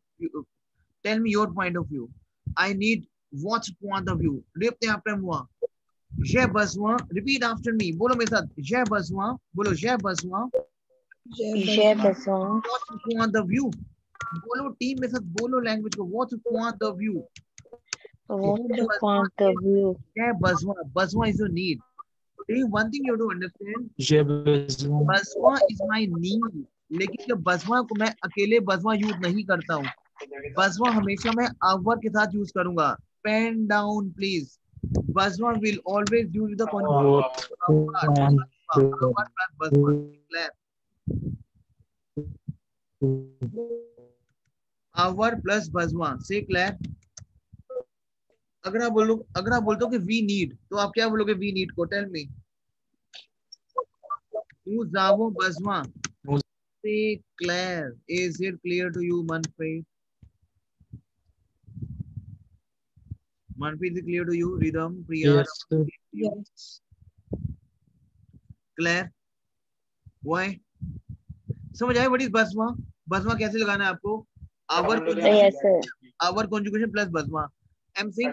Tell me your point of view. I need what's point of view. Repeat after moi. J'ai besoin, repeat after me. बोलो मेरे साथ, j'ai besoin, बोलो j'ai besoin, J'ai besoin what's the point of view? बोलो team मेरे साथ, बोलो language को, what's the point of view? votre point of view. J'ai besoin, besoin is your need. One thing you have to understand, J'ai besoin. besoin is my need. लेकिन जब besoin को मैं अकेले besoin यूज नहीं करता हूँ, besoin हमेशा मैं avoir के साथ यूज करूंगा। Pen down please. Besoin will always use the conjugation. Avoir plus besoin. Clear? Our plus besoin. Say clear? अगर आप बोलते हो कि we need, तो आप क्या बोलोगे we need को? Tell me. Nous avons besoin. Say clear. Is it clear to you, Manpreet? Manpreet, is it clear to you? Rhythm, Priya? Yes, sir. Yes. Clear? Why? समझ आए what is besoin? besoin कैसे लगाना है आपको? Our Yes, sir. our conjugation plus besoin. I'm saying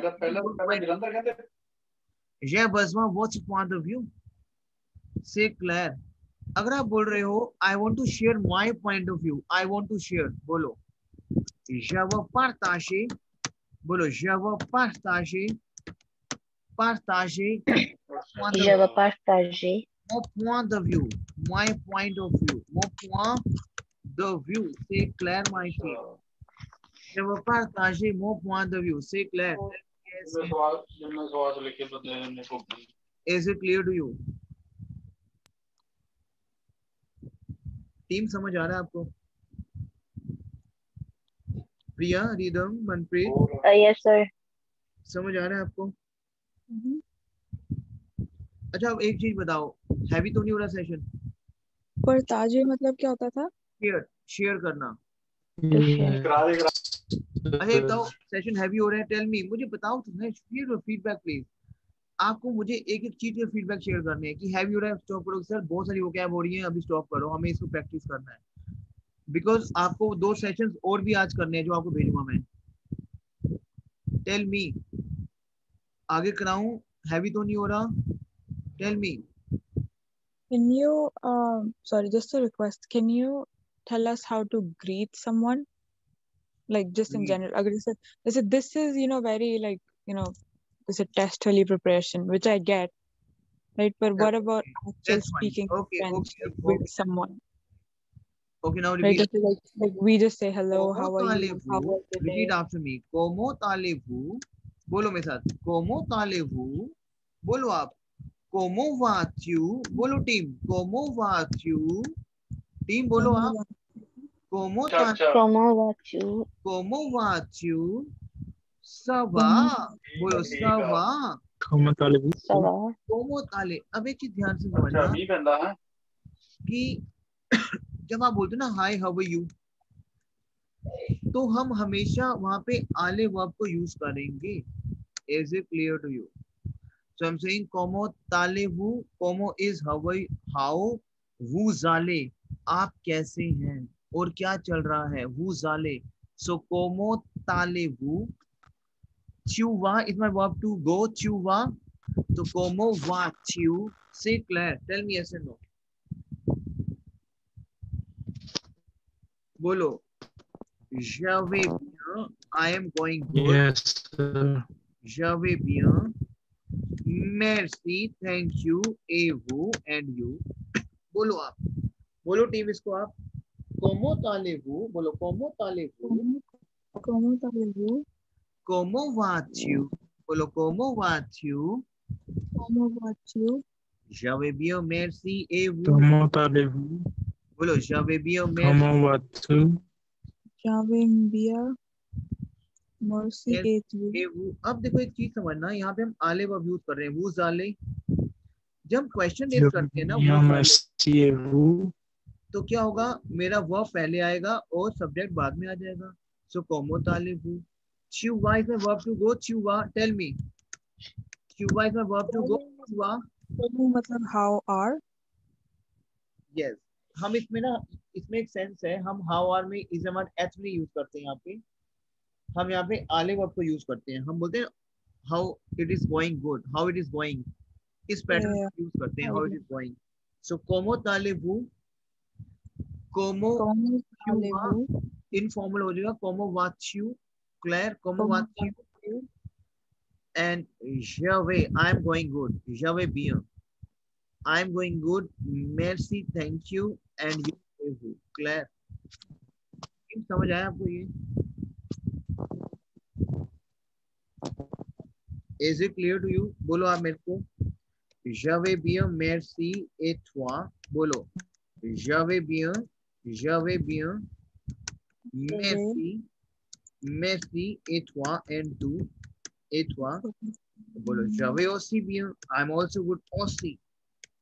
j'ai besoin what's point of view? Say clear. अगर आप बोल रहे हो I want to share my point of view, I want to share, बोलो je veux partager, बोलो je veux partager, partager Je veux partager mon point of view, my point of view, mon point de vue. Say clear my team. Je veux partager mon point de vue. Say clear. Is it clear to you? Team समझ आ रहा है आपको? प्रिया, rhythm, Manpreet? yes, sir. समझ आ रहा है आपको? अच्छा अब एक चीज बताओ, हैवी तो नहीं हो रहा सेशन? पर ताजे मतलब क्या होता था? शेयर करना। Yes, अच्छा एक बताओ, सेशन हैवी हो रहा है? टेल मी, मुझे बताओ तो शेयर योर फीडबैक प्लीज। आपको मुझे एक एक चीज का फीडबैक शेयर करने है कि हैवी हो रहा है स्टॉप करो। सर बहुत सारी वोकैब हो रही है, अभी स्टॉप करो, हमें इसको प्रैक्टिस करना है। बिकॉज आपको 2 सेशंस और भी आज करने हैं जो आपको भेजूंगा मैं। टेल मी, आगे कराऊं? हैवी तो नहीं हो रहा? Tell me. Can you sorry, just a request, can you tell us how to greet someone, like just in Greet. general? अगर जैसे this is very like this is test early preparation, which I get, right? But what about actual That's fine. speaking Okay, friendship okay, with okay. someone? Okay, now Right, repeat. just like we just say hello, Como how are you, how talevu? was the day? Repeat after me. Como talevu? बोलो मेरे साथ। Como talevu? बोलो आप। Como va-tu? बोलो team. Como va-tu? Team बोलो आप। Como talevu? Comment vas-tu? Como va-tu? Ça va? बोलो ça va? comment allez-vous? Ça va? Como tale। अब एक चीज ध्यान से समझना कि जब आप बोलते हो ना हाय हाउ आर यू, तो हम हमेशा वहां पे आले वर्ब को यूज करेंगे। Is it clear to you? So I am saying como talevu, como is how, वो जाले आप कैसे हैं और क्या चल रहा है, वो जाले। सो como talevu, chuva is my verb to go, chuva, तो como va-tu? Say clear, tell me yes and no. बोलो je vais bien, I am going good. Yes, sir. Je vais bien, merci, thank you, et vous and you. बोलो आप, बोलो team इसको आप। Como allez-vous? बोलो como allez-vous? Comment allez-vous? Comment vas-tu? बोलो como vas-tu? Comment vas-tu? Je vais bien, merci, et vous? Comment allez-vous? बोलो je vais bien, merci. Comment vas-tu? Je vais bien, mercy Yes, et vous. ए वो। अब देखो एक चीज समझना, यहाँ पे हम आले वर्ब यूज कर रहे हैं, वो जाले। जब हम क्वेश्चन रेज करते हैं ना Bien, वो जाले, merci et vous. तो क्या होगा, मेरा वर्ब पहले आएगा और सब्जेक्ट बाद में आ जाएगा। सो कोमो ताले वो। Chuva is my verb to go. Chuva, tell me. Chuva is my verb to go. Chuva. मतलब how are. Yes. हम इसमें ना, इसमें एक सेंस है, हम हाउ आर में इज हमारे एच नहीं यूज करते हैं। यहाँ पे हम यहाँ पे आले वर्ब को यूज करते हैं। हम बोलते हैं how it is going good, how it is going, इस पैटर्न Yeah. को यूज करते हैं, how it is going. So कोमो ताले वो, कोमो Como chuva allez-vous? इनफॉर्मल हो जाएगा, कोमो वाच्यू, क्लेयर, कोमो Como वाच्यू, and Jave, I'm going good. Jave bien. I'm going good. Merci, thank you, and you. Claire. समझ आया आपको ये? Is it clear to you? बोलो आप मेरे को. Jave bien, merci, et toi? बोलो. Jave bien, merci, merci, et toi, and tu, et toi? बोलो. Jave aussi bien. I'm also good. Aussi.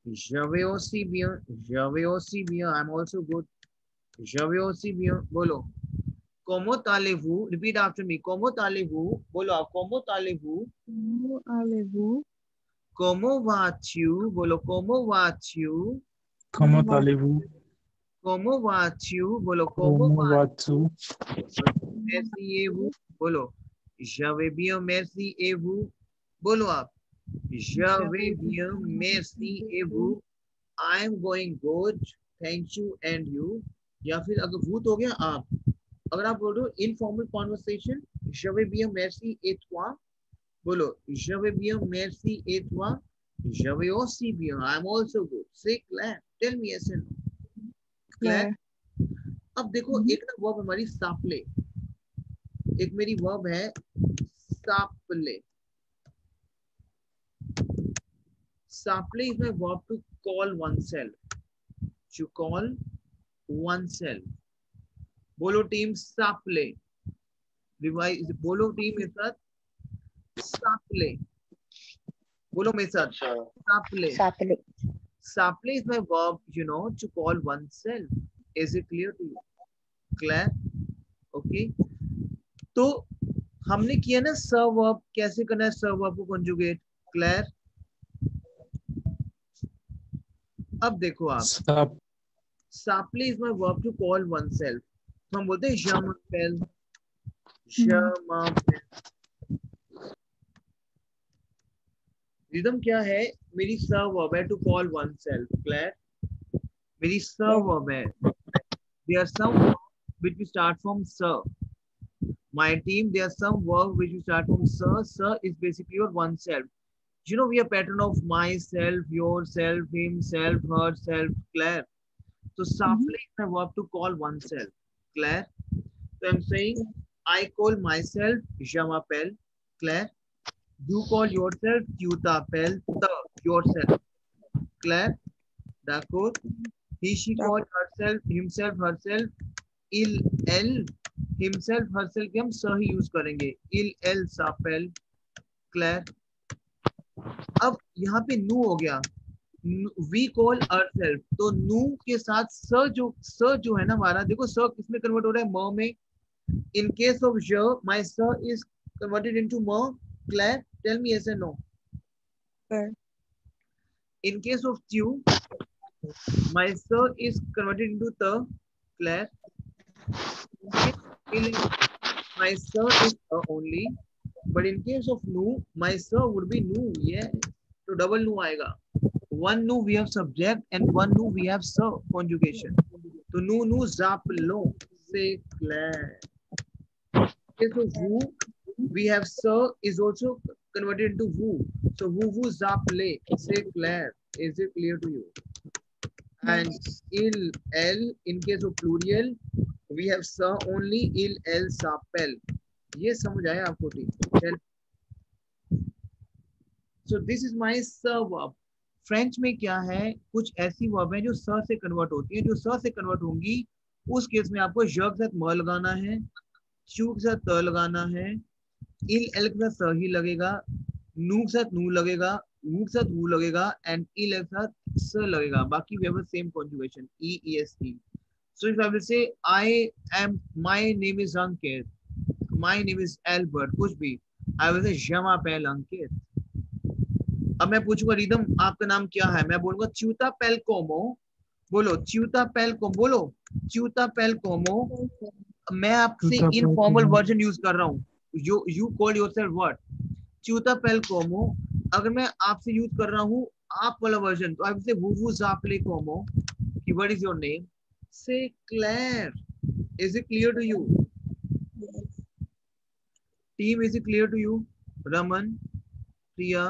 Jave aussi bien. Jave aussi bien. I'm also good. Jave aussi bien. बोलो. Como allez-vous? Repeat after me. Como allez-vous? बोलो आप. Como allez-vous? Como allez-vous? Como vas-tu? बोलो. Como vas-tu? Comment allez-vous? Como vas-tu? बोलो. Comment vas-tu? Merci et vous? बोलो. Je vais bien. Merci et vous? बोलो आप. Je vais bien. Merci et vous? I'm going good. Thank you and you? या फिर अगर वो तो हो गया आप, अगर आप बोल रहे हो informal conversation, je vais bien merci et toi? बोलो. Je vais bien merci et toi? Je vais aussi bien. I'm also good. Say Claire. Tell me yes and no. Claire. अब देखो एक ना वर्ब हमारी सापले, एक मेरी वर्ब है सापले. सापले is my verb to call oneself. To call oneself. बोलो team सापले. Revise बोलो टीम मेरे साथ. सापले. बोलो मेरे साथ. सापले. सापले. Saple is my verb, you know, to call oneself. Is it clear to you? Claire? Okay. तो हमने किया ना sir verb, कैसे करना है sir verb को conjugate? Claire? अब देखो आप. Saple is my verb to call oneself. तो हम बोलते हैं je m'appelle. Je m'appelle. Rhythm क्या है? मेरी sir verb है to call oneself. Claire? मेरी sir verb है. There are some verbs which we start from sir. My team, there are some verbs which we start from sir. Sir is basically your oneself. You know, we have pattern of myself, yourself, himself, herself. Claire? So, saple is a verb to call oneself. Claire? So, I'm saying, I call myself, je m'appelle. Claire? You call yourself, tu t'appelles, yourself. Claire? D'accord? He, she called herself, himself, herself. Il, elle, himself, herself के हम सह ही use करेंगे. Il, elle, s'appelle. Claire? अब यहाँ पे नु हो गया. We call ourselves. तो नु के साथ स जो है ना हमारा, देखो स किसमें कन्वर्ट हो रहा है? म में. In case of je, my sir is converted into m. Claire? Tell me yes and no. In case of tu, my sir is converted into the. Claire? My sir is only, but in case of nu, my sir would be nu. Yeah, so double nu आएगा. One nu we have subject and one nu we have sir conjugation. So nu zaplo. Say Claire. Okay, so who we have sir is also converted into who. So who zaple. Say Claire. Is it clear to you? And il, el, in case of plural, we have sir only. Il, el, s'appelle. ये समझ आया आपको? ठीक. So this is my sir verb. French में क्या है? कुछ ऐसी वर्ब है जो सर से कन्वर्ट होती है. जो सर से कन्वर्ट होंगी उस केस में आपको ज के साथ म लगाना है, चू के साथ त लगाना है, इल एल के साथ स ही लगेगा, नू के साथ नू लगेगा, वू के साथ वू लगेगा एंड इल एल के साथ स लगेगा. बाकी we have the same conjugation e es e. So if I will say my name is Ankit, my name is Albert, कुछ भी, I will say je m'appelle Ankit. अब मैं पूछूंगा रिदम आपका नाम क्या है, मैं बोलूंगा च्यूता पेल कोमो. बोलो च्यूता पेल कोमो, बोलो च्यूता पेल कोमो. मैं आपसे च्यूता पेल इनफॉर्मल कोमो. वर्जन यूज कर रहा हूँ. You call yourself what? च्यूता पेल कोमो. अगर मैं आपसे यूज कर रहा हूँ आप वाला वर्जन, तो आई विल से वू जाप्ले कोमो, कि what is your name? Say clear. Is it clear to you team? Is it clear to you? Raman, Priya,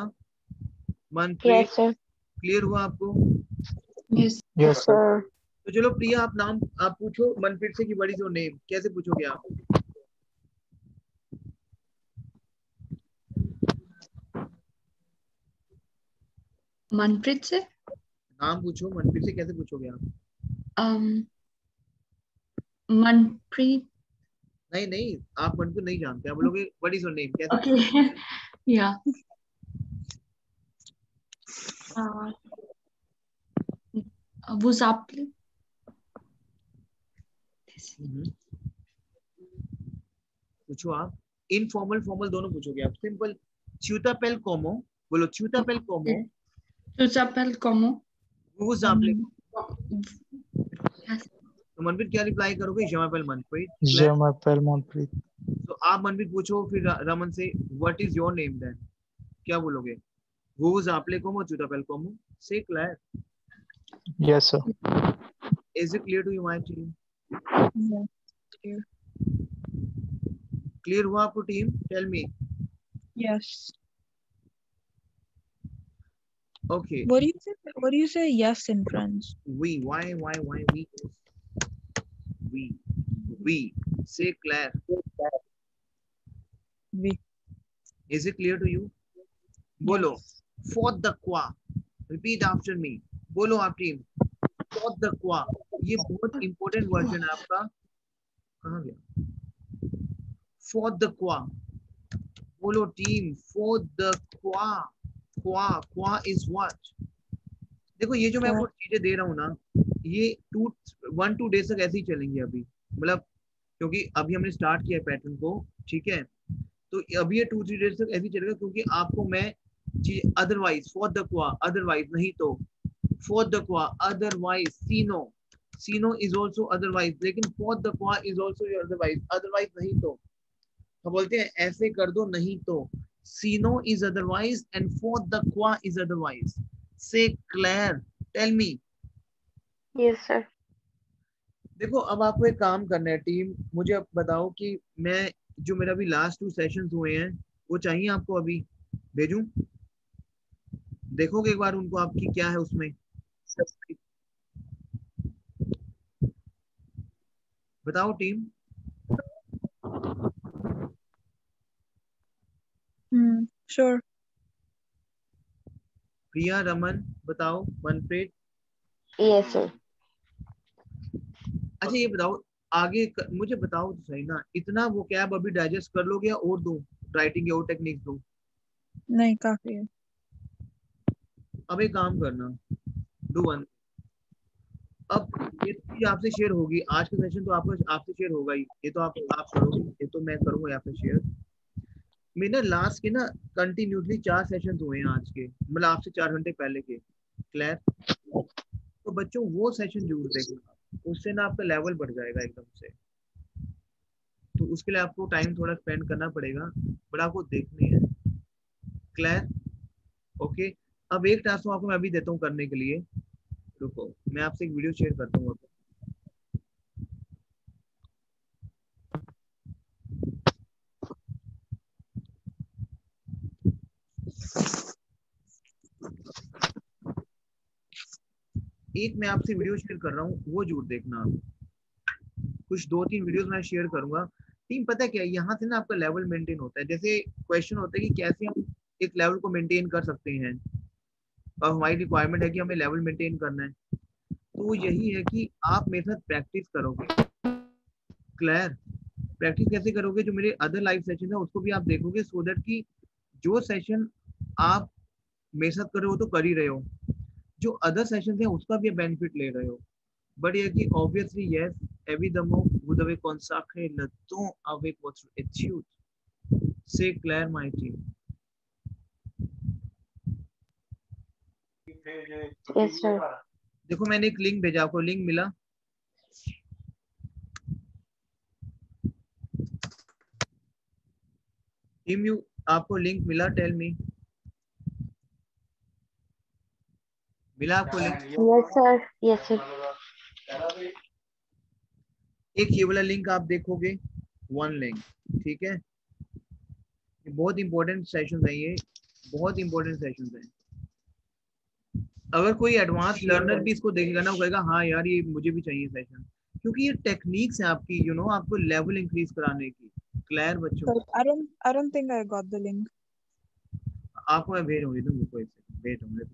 Manpreet, Yes, sir. Clear हुआ आपको? Yes. Yes, sir. Sir. तो चलो प्रिया आप नाम आप पूछो मनप्रीत से कि व्हाट इज योर नेम. कैसे पूछोगे आप? मनप्रीत से नाम पूछो मनप्रीत से, कैसे पूछोगे आप? मनप्रीत. नहीं नहीं, आप मनप्रीत नहीं जानते, आप बोलोगे व्हाट इज योर नेम. कैसे? Okay. Yeah. वो जाप्ले. पूछो आप. इनफॉर्मल फॉर्मल दोनों पूछोगे आप. सिंपल च्यूता पेल कोमो, बोलो च्यूता पेल कोमो. Tu t'appelles comment? वो जाप्ले. Yes. तो मनप्रीत क्या रिप्लाई करोगे? je m'appelle Manpreet. Je m'appelle Manpreet. तो आप मनप्रीत पूछो फिर रमन से what is your name. Then क्या बोलोगे? वो जाप्ले कोमो च्यूता पेल कोमो. Say clear? Yes, sir. Is it clear to you my team? Yeah. Clear हुआ आपको team? Tell me. Yes. Okay. What do you say? What do you say? Yes in French. We. Why we? We. Say Claire. We. Is it clear to you? बोलो. For the qua. Repeat after me. बोलो आप team. For the qua. ये बहुत important version है आपका. कहाँ गया? For the qua. बोलो team. For the qua. Qua is what? देखो ये जो मैं आपको चीजें दे रहा हूँ ना, ये 1-2 डेज तक ऐसे ही चलेंगी अभी. मतलब क्योंकि अभी हमने स्टार्ट किया है पैटर्न को, ठीक है? तो अभी ये 2-3 डेज तक ऐसे ही चलेगा, क्योंकि आपको मैं अदरवाइज फॉर द क्वा, अदरवाइज नहीं तो फॉर द क्वा, otherwise Sino is also otherwise, लेकिन फॉर द क्वा इज ऑल्सो अदरवाइज. अदरवाइज नहीं तो हम बोलते हैं ऐसे कर दो, नहीं तो सीनो is otherwise and for the क्वा इज अदरवाइज. से क्लेयर, टेल मी. Yes, sir. देखो अब आपको एक काम करना है टीम. मुझे अब बताओ कि मैं जो मेरा अभी लास्ट 2 सेशंस हुए हैं वो चाहिए आपको, अभी भेजूं? देखोगे एक बार उनको, आपकी क्या है उसमें? बताओ टीम. Sure. प्रिया, रमन बताओ, मनप्रीत. Yes, sir. अच्छा ये बताओ आगे मुझे बताओ तो सही ना, इतना वो कैब अभी डाइजेस्ट कर लोगे या और दूं? राइटिंग या और टेक्निक्स दूं? नहीं, काफी है. अब एक काम करना, डू वन. अब ये चीज आपसे शेयर होगी, आज का सेशन तो आपका आपसे शेयर होगा ही. ये तो आप करोगे, ये तो मैं करूंगा यहाँ पे शेयर. मेरे लास्ट के ना कंटिन्यूसली 4 सेशन हुए हैं आज के, मतलब आपसे 4 घंटे पहले के. क्लियर? तो बच्चों वो सेशन जरूर देखना, उससे ना आपका लेवल बढ़ जाएगा एकदम से. तो उसके लिए आपको टाइम थोड़ा स्पेंड करना पड़ेगा, बट आपको देखनी है. क्लियर? ओके. अब एक टास्क आपको मैं अभी देता हूँ करने के लिए. रुको मैं आपसे एक वीडियो शेयर करता हूँ. एक मैं आपसे वीडियो शेयर कर रहा हूँ, वो जरूर देखना आप. कुछ 2-3 वीडियोस मैं शेयर करूंगा. टीम पता है क्या, यहाँ से ना आपका लेवल मेंटेन होता है. जैसे क्वेश्चन होता है कि कैसे हम एक लेवल को मेंटेन कर सकते हैं, और हमारी रिक्वायरमेंट है कि हमें लेवल मेंटेन करना है. तो यही है कि आप मेरे साथ प्रैक्टिस करोगे. क्लियर? प्रैक्टिस कैसे करोगे, जो मेरे अदर लाइव सेशन है उसको भी आप देखोगे, सो दैट कि जो सेशन आप मेरे साथ कर रहे हो तो कर ही रहे हो, जो अदर सेशन है उसका भी बेनिफिट ले रहे हो। बट ये कि obviously yes, evidamo Budave consacre le don avec votre étude. C'est clair, my team. Yes, sir. देखो मैंने एक लिंक भेजा आपको, लिंक मिला? टीम यू आपको लिंक मिला? टेल मी, मिला आपको link? Yes, sir. Yes, sir. एक ये वाला लिंक आप देखोगे, वन लिंक, ठीक है? ये बहुत इंपॉर्टेंट सेशन है, ये बहुत इंपॉर्टेंट सेशन है। अगर कोई एडवांस लर्नर भी इसको देखेगा ना, वो कहेगा हाँ यार ये मुझे भी चाहिए सेशन, क्योंकि ये टेक्निक्स है आपकी, यू नो, आपको लेवल इंक्रीज कराने की। क्लियर बच्चों? I don't think I got the link. आपको मैं भेज दूंगी, तुम रुको एक सेकंड, भेज दूंगा।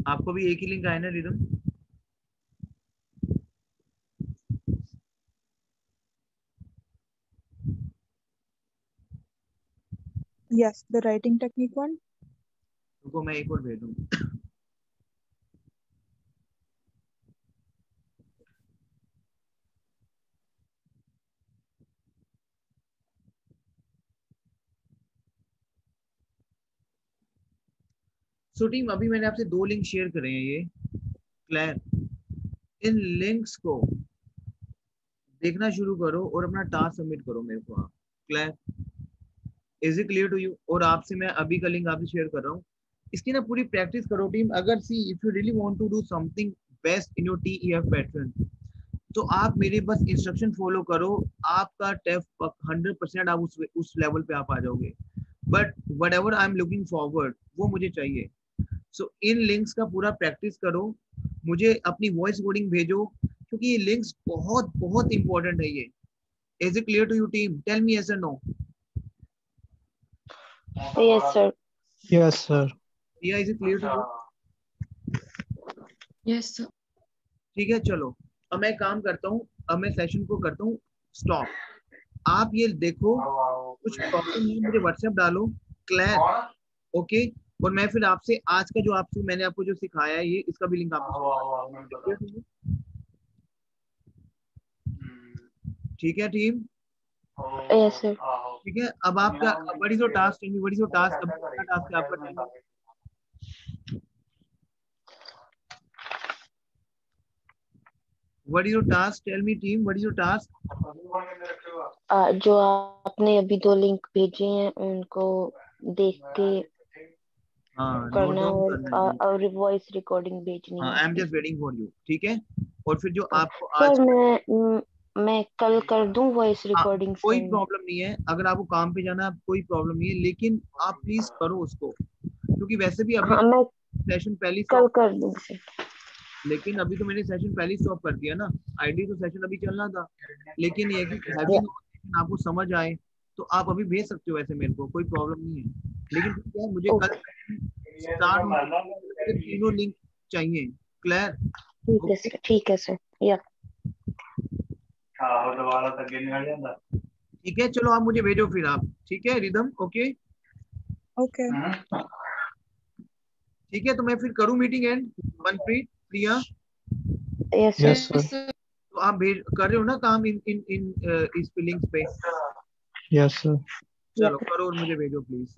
आपको भी एक ही लिंक आया ना rhythm? Yes, the writing technique one. रुको मैं एक और भेज दूंगा। सो टीम, अभी मैंने आपसे 2 लिंक शेयर करे हैं, ये क्लियर? इन लिंक्स को देखना शुरू करो और अपना टास्क सबमिट करो मेरे को आप। Clear? Is it clear to you? और आपसे मैं अभी का लिंक आपसे शेयर कर रहा हूँ, इसकी ना पूरी प्रैक्टिस करो टीम। अगर सी if you really want to do something best in your TEF pattern, तो आप मेरे बस इंस्ट्रक्शन फॉलो करो, आपका टेफ 100% आप उस लेवल पे आप आ जाओगे। But what ever I am looking forward, वो मुझे चाहिए। सो इन लिंक्स का पूरा प्रैक्टिस करो, मुझे अपनी वॉइस रिकॉर्डिंग भेजो, क्योंकि ये लिंक्स बहुत बहुत इंपॉर्टेंट है ये। Is it clear to you team? Tell me yes और no. Yes, sir. Yes, sir. या is it clear to you? Yes, sir. ठीक है, चलो अब मैं काम करता हूँ, अब मैं सेशन को करता हूँ स्टॉप। आप ये देखो, कुछ प्रॉब्लम है मुझे व्हाट्सएप डालो। क्लियर? ओके। और मैं फिर आपसे आज का जो आपसे मैंने आपको जो सिखाया है, ये इसका भी लिंक आपको, ठीक है टीम? Yes, sir. ठीक है। अब आपका what is your task? What is your task? अब क्या टास्क है आपका? What is your task? Tell me team, what is your task? जो आपने अभी 2 लिंक भेजे हैं उनको देख के हाँ, करना नोट डाउन करना है। और वॉइस रिकॉर्डिंग भेजनी हाँ, है। I am just waiting for you, ठीक है? और फिर जो आपको आज, सर मैं कल कर दूं वॉइस हाँ, रिकॉर्डिंग कोई सेंड? प्रॉब्लम नहीं है, अगर आपको काम पे जाना है कोई प्रॉब्लम नहीं है, लेकिन आप प्लीज करो उसको, क्योंकि वैसे भी अभी हाँ, मैं सेशन पहले कल स्टॉप, कर दूं सर। लेकिन अभी तो मैंने सेशन पहले स्टॉप कर दिया ना। आईडी तो सेशन अभी चलना था, लेकिन ये कि हैवी नोटिफिकेशन आपको समझ आए तो आप अभी भेज सकते हो वैसे मेरे को, कोई प्रॉब्लम नहीं है। लेकिन क्या है, मुझे कल स्टार्ट तीनों लिंक चाहिए। क्लियर? ठीक है सर, ठीक है सर। या ठीक है, चलो आप मुझे भेजो फिर आप, ठीक है रिदम? Okay Okay. ठीक है, तो मैं फिर करूं meeting and? Manpreet, Priya, yes Yes, sir. sir. तो आप भेज कर रहे हो ना काम इन इन इन इस लिंक्स पे? Yes, sir. चलो करो और मुझे भेजो प्लीज।